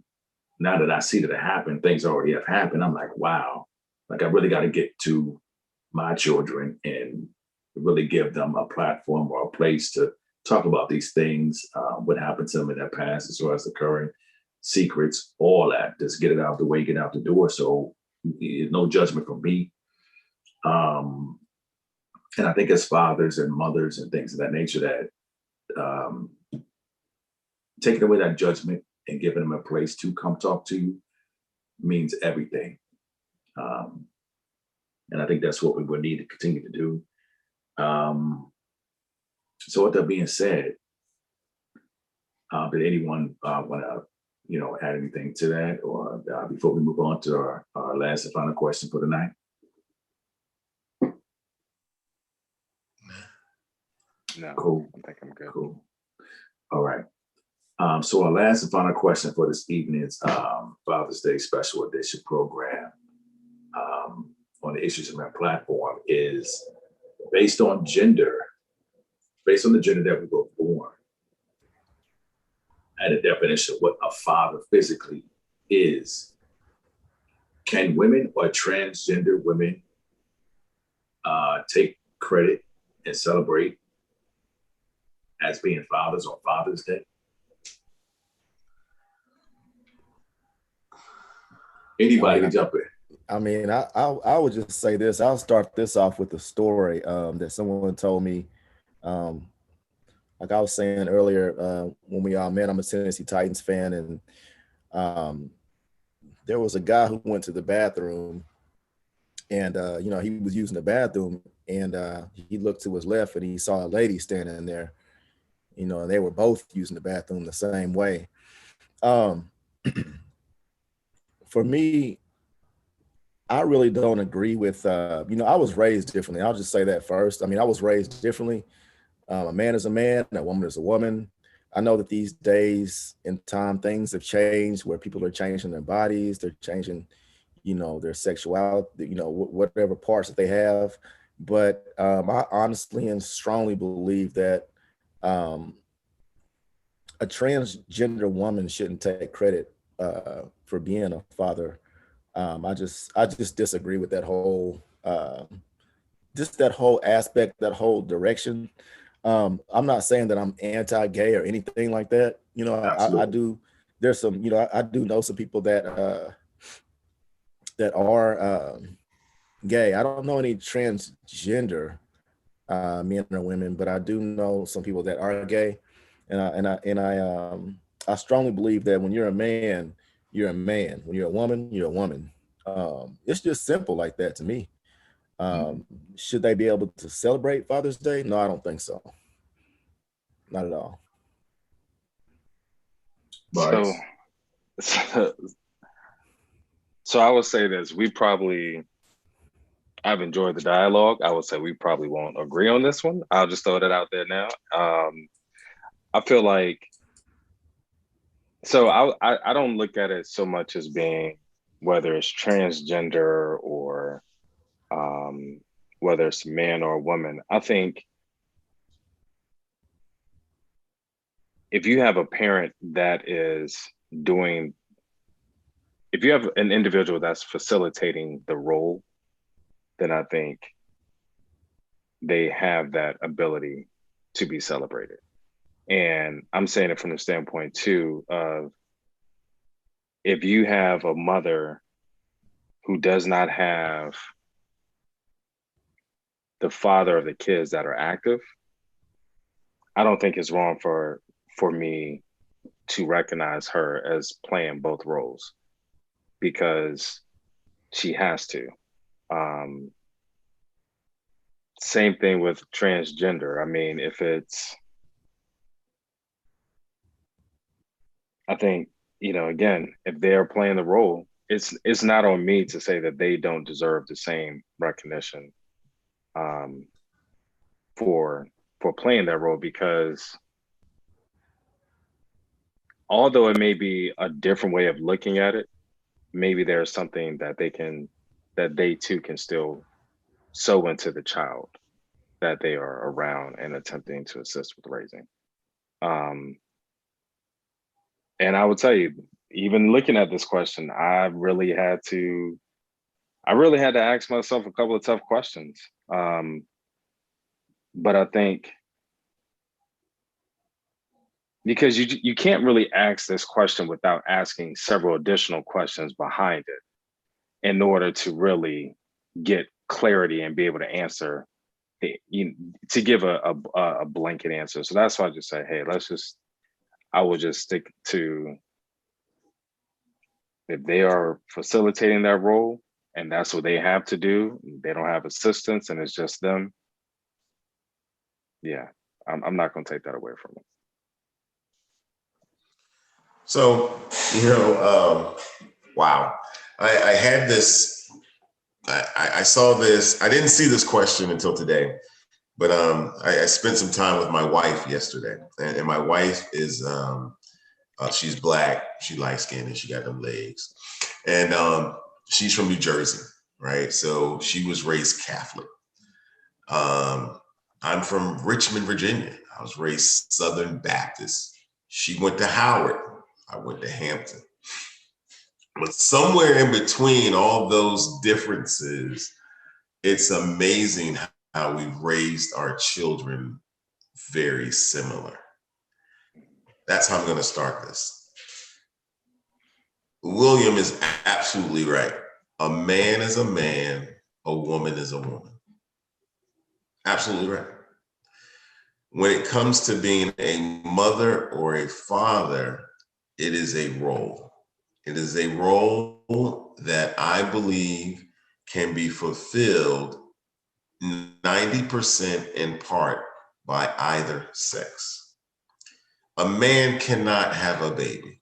now that I see that it happened, things already have happened, I'm like, wow, like I really got to get to my children and really give them a platform or a place to talk about these things, what happened to them in their past, as well as the current secrets, all that. Just get it out the way, get out the door. So no judgment from me. And I think as fathers and mothers and things of that nature, that taking away that judgment and giving them a place to come talk to you means everything. And I think that's what we would need to continue to do. So with that being said, did anyone want to, add anything to that, or before we move on to our last and final question for the night? No, Cool. I think I'm good. Cool. All right. So our last and final question for this evening's Father's Day special edition program on the Issues of Men platform is based on the gender that we were born, and a definition of what a father physically is. Can women or transgender women take credit and celebrate as being fathers on Father's Day? Anybody can jump in. I mean, I would just say this. I'll start this off with a story that someone told me. Like I was saying earlier, when we all met, I'm a Tennessee Titans fan, and there was a guy who went to the bathroom, and he was using the bathroom, and he looked to his left, and he saw a lady standing there, and they were both using the bathroom the same way. For me, I really don't agree with, I was raised differently. I'll just say that first. I mean, I was raised differently. A man is a man, a woman is a woman. I know that these days in time, things have changed where people are changing their bodies, they're changing, their sexuality, whatever parts that they have. But I honestly and strongly believe that a transgender woman shouldn't take credit for being a father. I just disagree with that whole that whole aspect, that whole direction. I'm not saying that I'm anti-gay or anything like that. I do. There's some, I do know some people that are gay. I don't know any transgender men or women, but I do know some people that are gay, and I strongly believe that when you're a man, you're a man. When you're a woman, you're a woman. It's just simple like that to me. Should they be able to celebrate Father's Day? No, I don't think so. Not at all. So I would say this, I've enjoyed the dialogue. I would say we probably won't agree on this one. I'll just throw that out there now. I feel like, so I don't look at it so much as being whether it's transgender or whether it's a man or a woman. I think if you have a parent that is if you have an individual that's facilitating the role, then I think they have that ability to be celebrated. And I'm saying it from the standpoint too of, if you have a mother who does not have the father of the kids that are active, I don't think it's wrong for me to recognize her as playing both roles, because she has to. Same thing with transgender. I mean, I think, again, if they're playing the role, it's not on me to say that they don't deserve the same recognition for playing that role, because although it may be a different way of looking at it, maybe there's something that they too can still sow into the child that they are around and attempting to assist with raising. And I would tell you, even looking at this question, I really had to ask myself a couple of tough questions. But I think, because you can't really ask this question without asking several additional questions behind it in order to really get clarity and be able to answer, to give a blanket answer. So that's why I just say, hey, I will just stick to If they are facilitating that role and that's what they have to do, they don't have assistants and it's just them. Yeah, I'm not going to take that away from them. So, wow. I had this, I saw this, I didn't see this question until today, but I spent some time with my wife yesterday, and my wife is, she's Black, she light skinned, and she got them legs. And she's from New Jersey, right? So she was raised Catholic. I'm from Richmond, Virginia. I was raised Southern Baptist. She went to Howard. I went to Hampton. But somewhere in between all those differences, it's amazing how we've raised our children very similar. That's how I'm going to start this. William is absolutely right. A man is a man, a woman is a woman. Absolutely right. When it comes to being a mother or a father, it is a role. It is a role that I believe can be fulfilled 90% in part by either sex. A man cannot have a baby.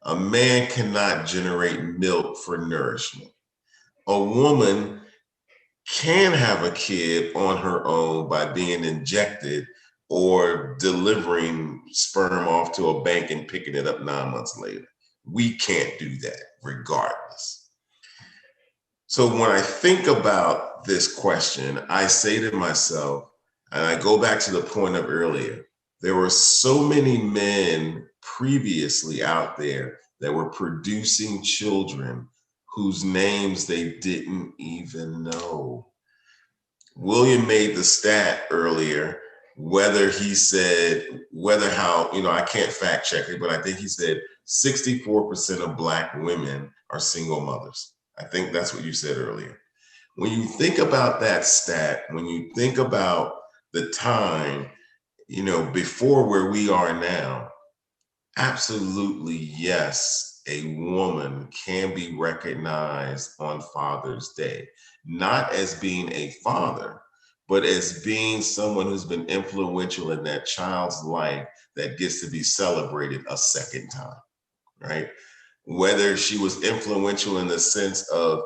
A man cannot generate milk for nourishment. A woman can have a kid on her own by being injected or delivering sperm off to a bank and picking it up 9 months later. We can't do that regardless. So when I think about this question, I say to myself, and I go back to the point of earlier, there were so many men previously out there that were producing children whose names they didn't even know. William made the stat earlier, whether how, I can't fact check it, but I think he said 64% of Black women are single mothers. I think that's what you said earlier. When you think about that stat, when you think about the time, before where we are now, absolutely yes, a woman can be recognized on Father's Day, not as being a father, but as being someone who's been influential in that child's life that gets to be celebrated a second time, right? Whether she was influential in the sense of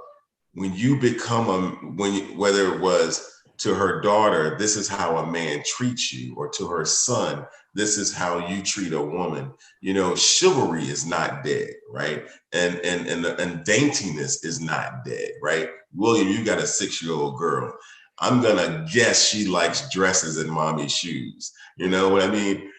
when you become whether it was to her daughter, this is how a man treats you, or to her son, this is how you treat a woman. Chivalry is not dead, right? And daintiness is not dead, right? William, you got a 6-year-old girl. I'm gonna guess she likes dresses and mommy shoes. You know what I mean?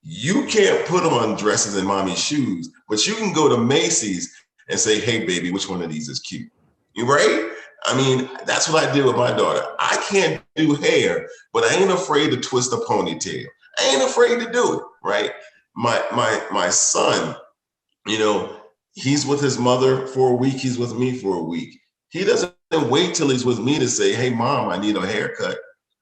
You can't put on dresses and mommy shoes, but you can go to Macy's and say, hey, baby, which one of these is cute? You right? I mean, that's what I did with my daughter. I can't do hair, but I ain't afraid to twist a ponytail. I ain't afraid to do it, right? My son, he's with his mother for a week. He's with me for a week. He doesn't wait till he's with me to say, hey, mom, I need a haircut.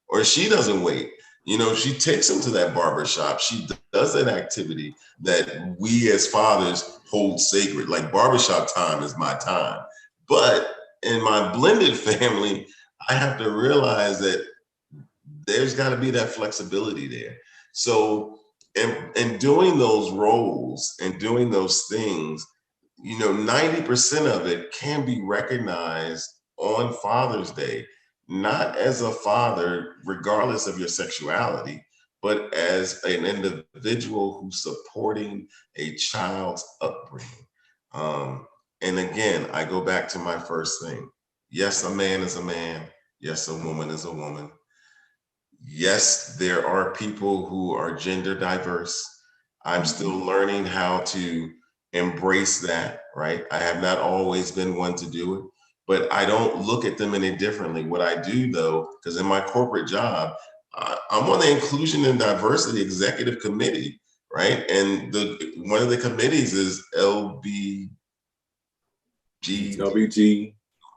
Or she doesn't wait. She takes him to that barber shop. She does that activity that we as fathers hold sacred. Like barbershop time is my time. But in my blended family, I have to realize that there's got to be that flexibility there. So in doing those roles and doing those things, 90% of it can be recognized on Father's Day, not as a father, regardless of your sexuality, but as an individual who's supporting a child's upbringing. And again, I go back to my first thing. Yes, a man is a man. Yes, a woman is a woman. Yes, there are people who are gender diverse. I'm still learning how to embrace that, right? I have not always been one to do it, but I don't look at them any differently. What I do though, because in my corporate job, I'm on the Inclusion and Diversity Executive Committee, right? And one of the committees is WG.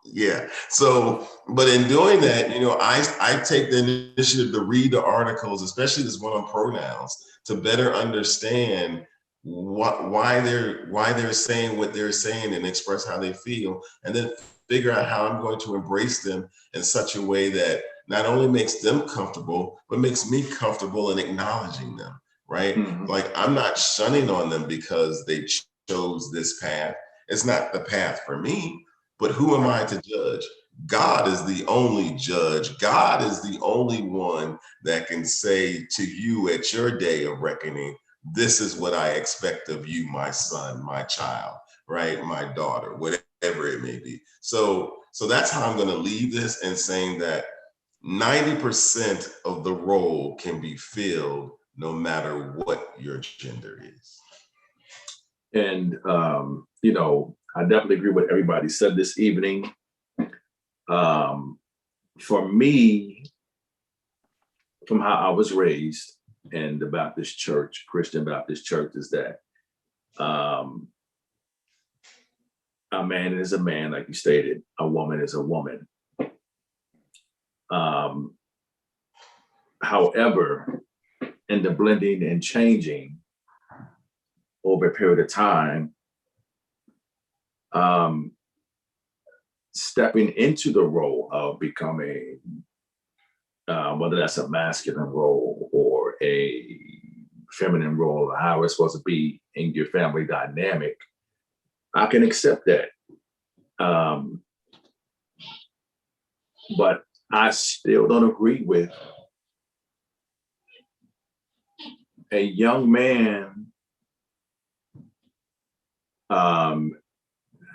Yeah. So, but in doing that, I take the initiative to read the articles, especially this one on pronouns, to better understand why they're saying what they're saying and express how they feel, and then figure out how I'm going to embrace them in such a way that not only makes them comfortable, but makes me comfortable in acknowledging them, right? Mhm. Like, I'm not shunning on them because they chose this path. It's not the path for me, but who am I to judge? God is the only judge. God is the only one that can say to you at your day of reckoning, this is what I expect of you, my son, my child, right? My daughter, whatever it may be. So that's how I'm going to leave this, and saying that 90% of the role can be filled no matter what your gender is. And, I definitely agree with everybody said this evening. For me, from how I was raised in the Baptist church, Christian Baptist church, is that a man is a man, like you stated, a woman is a woman. However, in the blending and changing over a period of time, stepping into the role of becoming, whether that's a masculine role or a feminine role, or how it's supposed to be in your family dynamic, I can accept that. But I still don't agree with a young man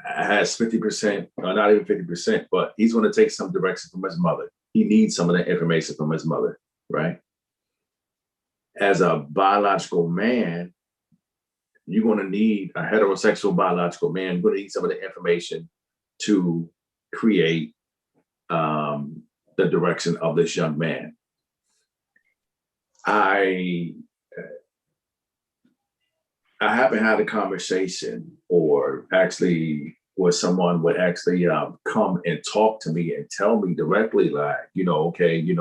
has 50%, or not even 50%, but he's going to take some direction from his mother. He needs some of that information from his mother, right? As a biological man, you're going to need a heterosexual biological man. You're going to need some of the information to create the direction of this young man. I haven't had a conversation, or actually where someone would actually come and talk to me and tell me directly, like, okay,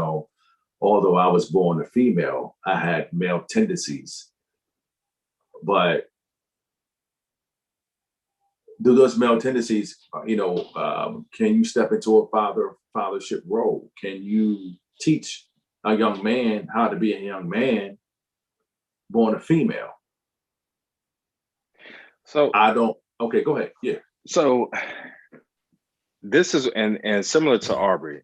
although I was born a female, I had male tendencies. But do those male tendencies, can you step into a fathership role? Can you teach a young man how to be a young man born a female? So I don't. Okay, go ahead. Yeah. So this is, and similar to Aubrey,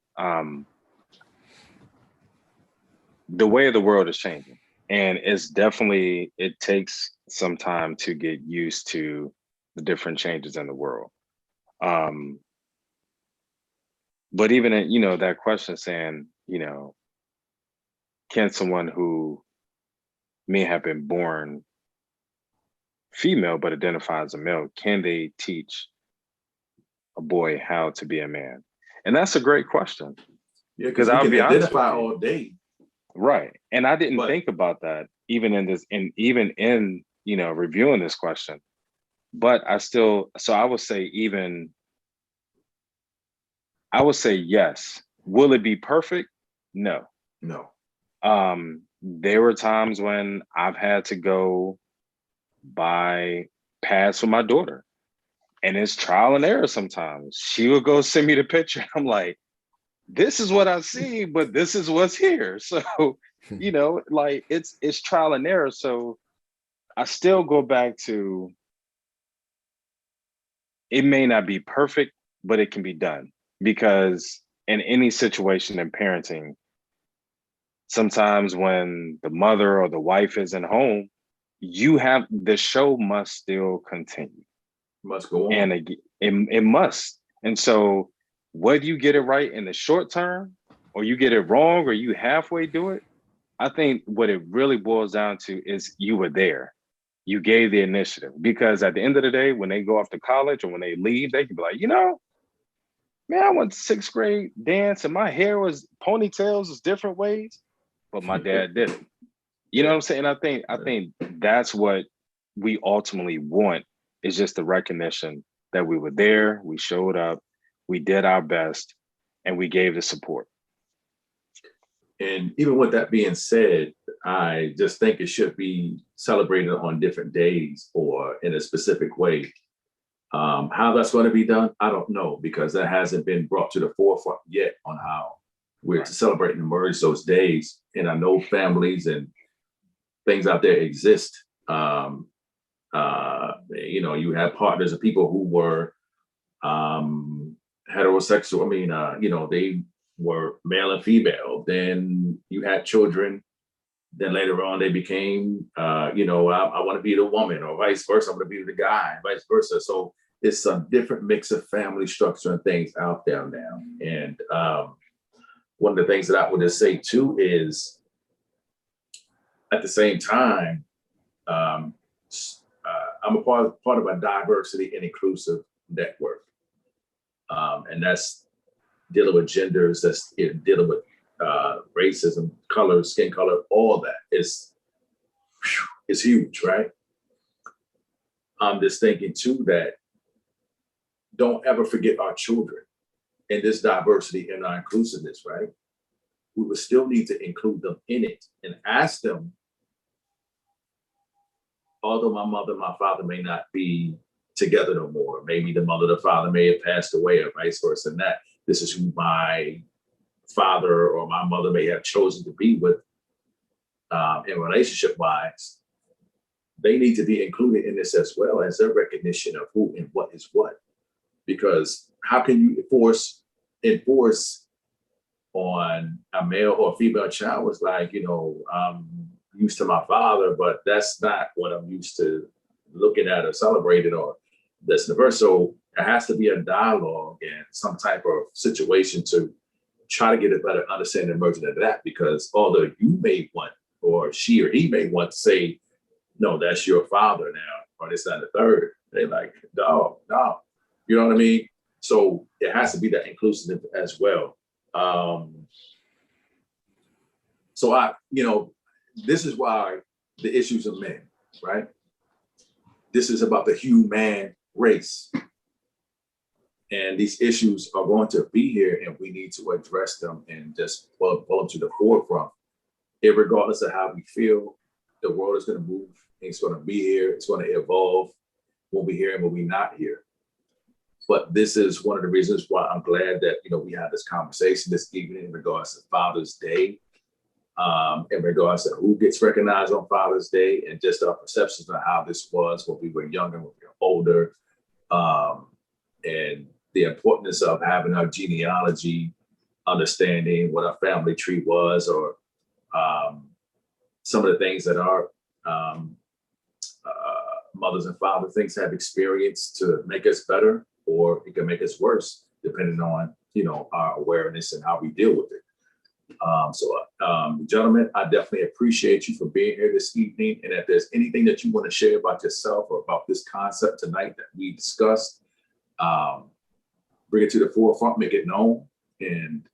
the way of the world is changing, and it takes some time to get used to the different changes in the world. But even in, that question saying, can someone who may have been born female but identifies as a male, can they teach a boy how to be a man? And that's a great question. Yeah, because I'll we be can honest identify with you. all day. Right. And I didn't But- think about that even in reviewing this question. But so I would say yes. Will it be perfect? No. No. There were times when I've had to go buy pads for my daughter, and it's trial and error sometimes. She will go send me the picture. I'm like, this is what I see, but this is what's here. So, like it's trial and error. So I still go back to, it may not be perfect, but it can be done, because in any situation in parenting, sometimes when the mother or the wife isn't home, the show must still continue. Must go on. And it must. And so whether you get it right in the short term, or you get it wrong, or you halfway do it, I think what it really boils down to is you were there. You gave the initiative, because at the end of the day, when they go off to college or when they leave, they can be like, man, I went to 6th grade dance and my hair was ponytails was different ways, but my dad did it. You know what I'm saying? I think that's what we ultimately want, is just the recognition that we were there, we showed up, we did our best, and we gave the support. And even with that being said, I just think it should be celebrated on different days or in a specific way. How that's going to be done, I don't know, because that hasn't been brought to the forefront yet on how we're to celebrate and merge those days. And I know families and things out there exist. You know, you have partners of people who were heterosexual. I mean, you know, they were male and female. Then you had children. Then later on, they became, you know, I want to be the woman, or vice versa. I'm going to be the guy, vice versa. So it's a different mix of family structure and things out there now. And one of the things that I would just say too is, at the same time, I'm a part of a diversity and inclusive network, and that's dealing with genders, that's dealing with racism, color, skin color, all that is huge, right? I'm just thinking too that don't ever forget our children in this diversity and our inclusiveness, right? We would still need to include them in it and ask them, although my mother, my father may not be together no more, maybe the mother, the father may have passed away or vice versa, and that this is who my father or my mother may have chosen to be with in relationship wise, they need to be included in this as well as their recognition of who and what is what. Because how can you enforce on a male or female child was like, you know, used to my father, but that's not what I'm used to looking at or celebrating or this and the verse. So there has to be a dialogue and some type of situation to try to get a better understanding and merging of that, because although you may want, or she or he may want to say, no, that's your father now, or this, that, and the third, they're like, no, you know what I mean? So it has to be that inclusive as well. So you know, this is why the issues of men, right? This is about the human race. And these issues are going to be here and we need to address them and just pull them to the forefront. Regardless of how we feel, the world is going to move. It's going to be here. It's going to evolve. We'll be here and we'll be not here. But this is one of the reasons why I'm glad that, you know, we had this conversation this evening in regards to Father's Day, in regards to who gets recognized on Father's Day and just our perceptions of how this was when we were younger, when we were older, and the importance of having our genealogy, understanding what our family tree was, or some of the things that our mothers and fathers things have experienced to make us better, or it can make us worse, depending on, you know, our awareness and how we deal with it. Gentlemen, I definitely appreciate you for being here this evening. And if there's anything that you want to share about yourself or about this concept tonight that we discussed, bring it to the forefront, make it known. And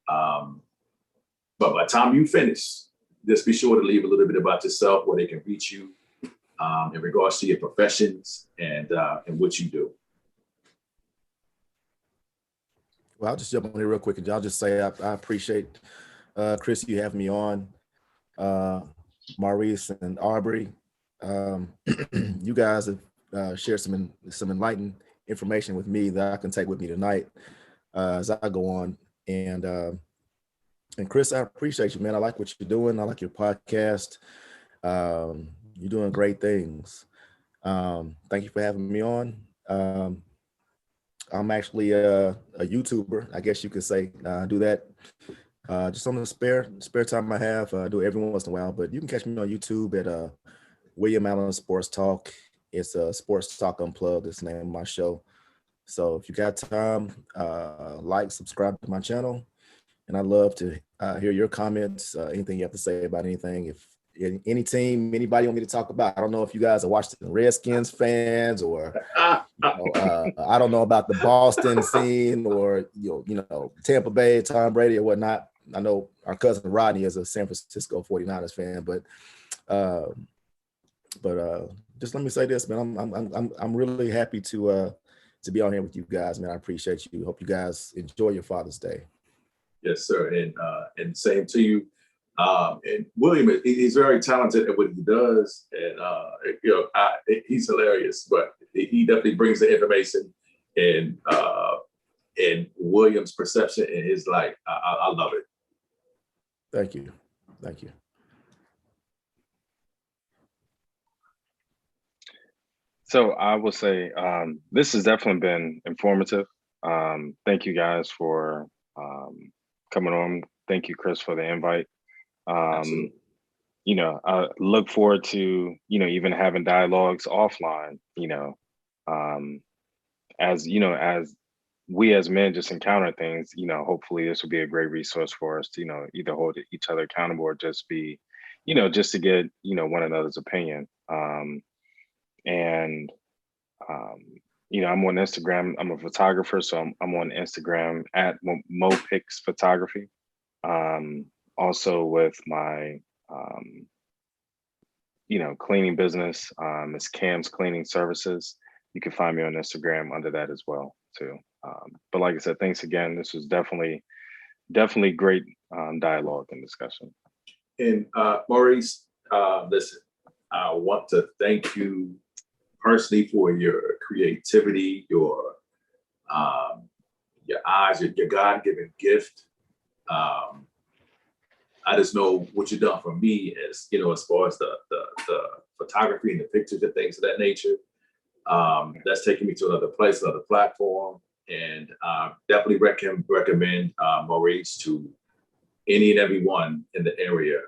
but by the time you finish, just be sure to leave a little bit about yourself, where they can reach you in regards to your professions and what you do. Well, I'll just jump on here real quick, and I'll just say I appreciate Chris, you having me on, Maurice and Aubrey. You guys have shared some enlightened information with me that I can take with me tonight as I go on. And Chris, I appreciate you, man. I like what you're doing. I like your podcast. You're doing great things. Thank you for having me on. I'm actually a YouTuber, I guess you could say. I do that just on the spare time I have. I do it every once in a while, but you can catch me on YouTube at William Allen Sports Talk. It's a Sports Talk Unplugged. It's the name of my show. So if you got time, like, subscribe to my channel. And I'd love to hear your comments, anything you have to say about anything. If any team, anybody want me to talk about, I don't know if you guys are Washington Redskins fans, or I don't know about the Boston scene, or you know Tampa Bay, Tom Brady or whatnot. I know our cousin Rodney is a San Francisco 49ers fan, but just let me say this, man. I'm really happy to be on here with you guys, man. I appreciate you. Hope you guys enjoy your Father's Day. Yes, sir. And same to you. And William, he's very talented at what he does, and he's hilarious. But he definitely brings the information and William's perception in his life. I love it. Thank you. Thank you. So I will say this has definitely been informative. Thank you guys for coming on. Thank you, Chris, for the invite. Absolutely. I look forward to, even having dialogues offline, as we as men just encounter things, hopefully this will be a great resource for us to, either hold each other accountable or just be, just to get, one another's opinion. And I'm on Instagram. I'm a photographer, so I'm on Instagram at MoPix Photography. Also with my cleaning business, it's Cam's Cleaning Services. You can find me on Instagram under that as well too. But like I said, thanks again. This was definitely great dialogue and discussion. And Maurice, listen, I want to thank you personally for your creativity, your eyes, your God-given gift. I just know what you've done for me as far as the photography and the pictures and things of that nature. That's taken me to another place, another platform, and definitely recommend Maurice to any and everyone in the area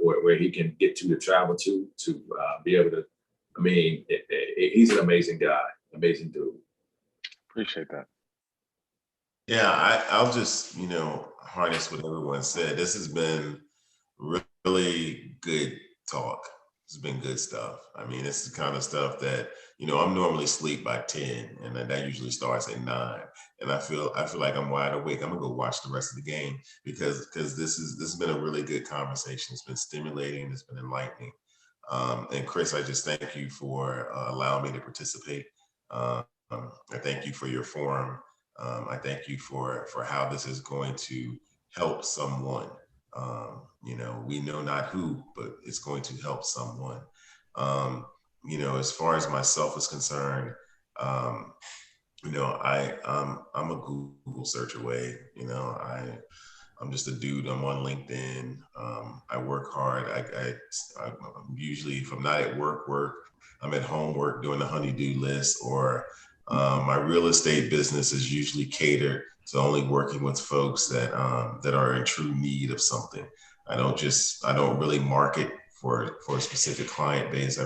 where he can get to travel to be able to. I mean, he's an amazing guy, amazing dude. Appreciate that. Yeah, I'll just, harness what everyone said. This has been really good talk. It's been good stuff. I mean, it's the kind of stuff that, I'm normally asleep by 10, and that usually starts at 9. And I feel like I'm wide awake. I'm gonna go watch the rest of the game because this has been a really good conversation. It's been stimulating. It's been enlightening. And Chris, I just thank you for allowing me to participate. I thank you for your forum. I thank you for how this is going to help someone. We know not who, but it's going to help someone. As far as myself is concerned, I'm a Google search away. I'm just a dude. I'm on LinkedIn. I work hard. I'm usually, if I'm not at work, I'm at home doing the honey-do list, or my real estate business is usually catered to only working with folks that are in true need of something. I don't really market for a specific client base.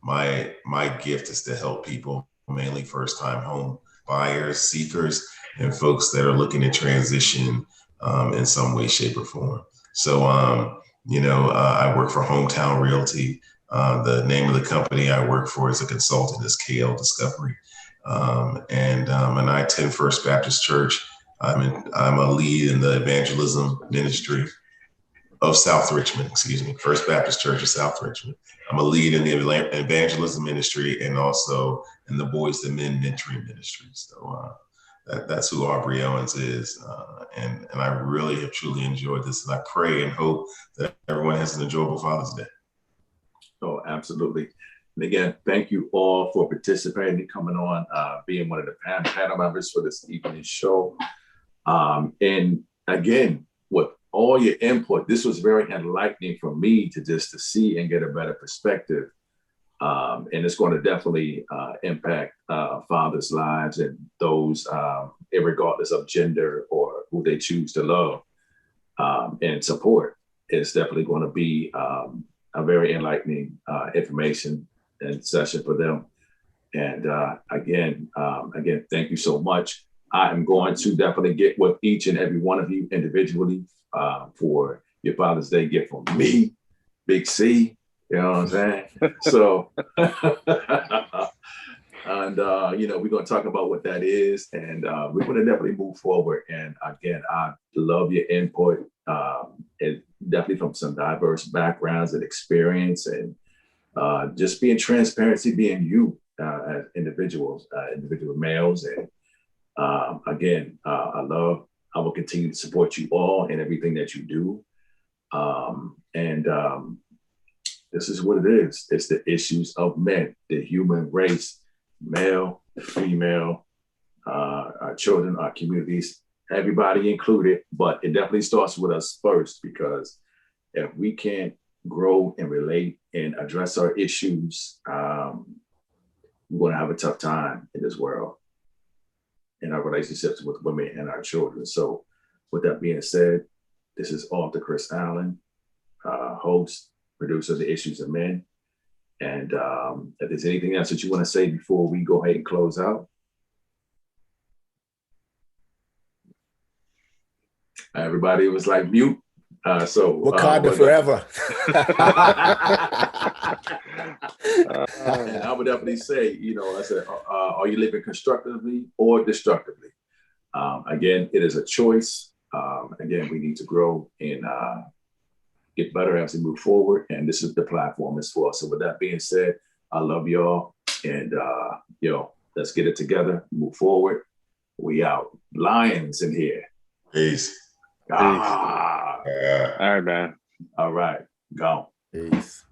My gift is to help people, mainly first-time home buyers, seekers, and folks that are looking to transition in some way, shape, or form. So, I work for Hometown Realty. The name of the company I work for as a consultant is KL Discovery. And I attend First Baptist Church. I'm a lead in the evangelism ministry of South Richmond, First Baptist Church of South Richmond. I'm a lead in the evangelism ministry and also in the Boys to Men mentoring ministry. So that's who Aubrey Owens is. And I really have truly enjoyed this. And I pray and hope that everyone has an enjoyable Father's Day. Oh, absolutely. And again, thank you all for participating, coming on, being one of the panel members for this evening's show. And again, with all your input, this was very enlightening for me to see and get a better perspective. And it's going to definitely impact fathers' lives and those, regardless of gender or who they choose to love and support. It's definitely going to be a very enlightening information and session for them. And again, thank you so much. I am going to definitely get with each and every one of you individually for your Father's Day gift from me, Big C. You know what I'm saying? So, and we're going to talk about what that is, and we're going to definitely move forward. And again, I love your input, and definitely from some diverse backgrounds and experience, and just being transparency, being you as individuals, individual males, and again, I love I will continue to support you all in everything that you do. This is what it is. It's the issues of men, the human race, male, female, our children, our communities, everybody included. But it definitely starts with us first, because if we can't grow and relate and address our issues, we're going to have a tough time in this world, in our relationships with women and our children. So with that being said, this is Author Chris Allen, host, producer of The Issues of Men. And if there's anything else that you want to say before we go ahead and close out. Everybody was like mute. Wakanda forever. And I would definitely say, I said, are you living constructively or destructively? Again, it is a choice. Again, we need to grow and get better as we move forward. And this is the platform it's for. So with that being said, I love y'all. And, let's get it together, move forward. We out. Lions in here. Peace. Ah. All right, man. All right. Go. Peace.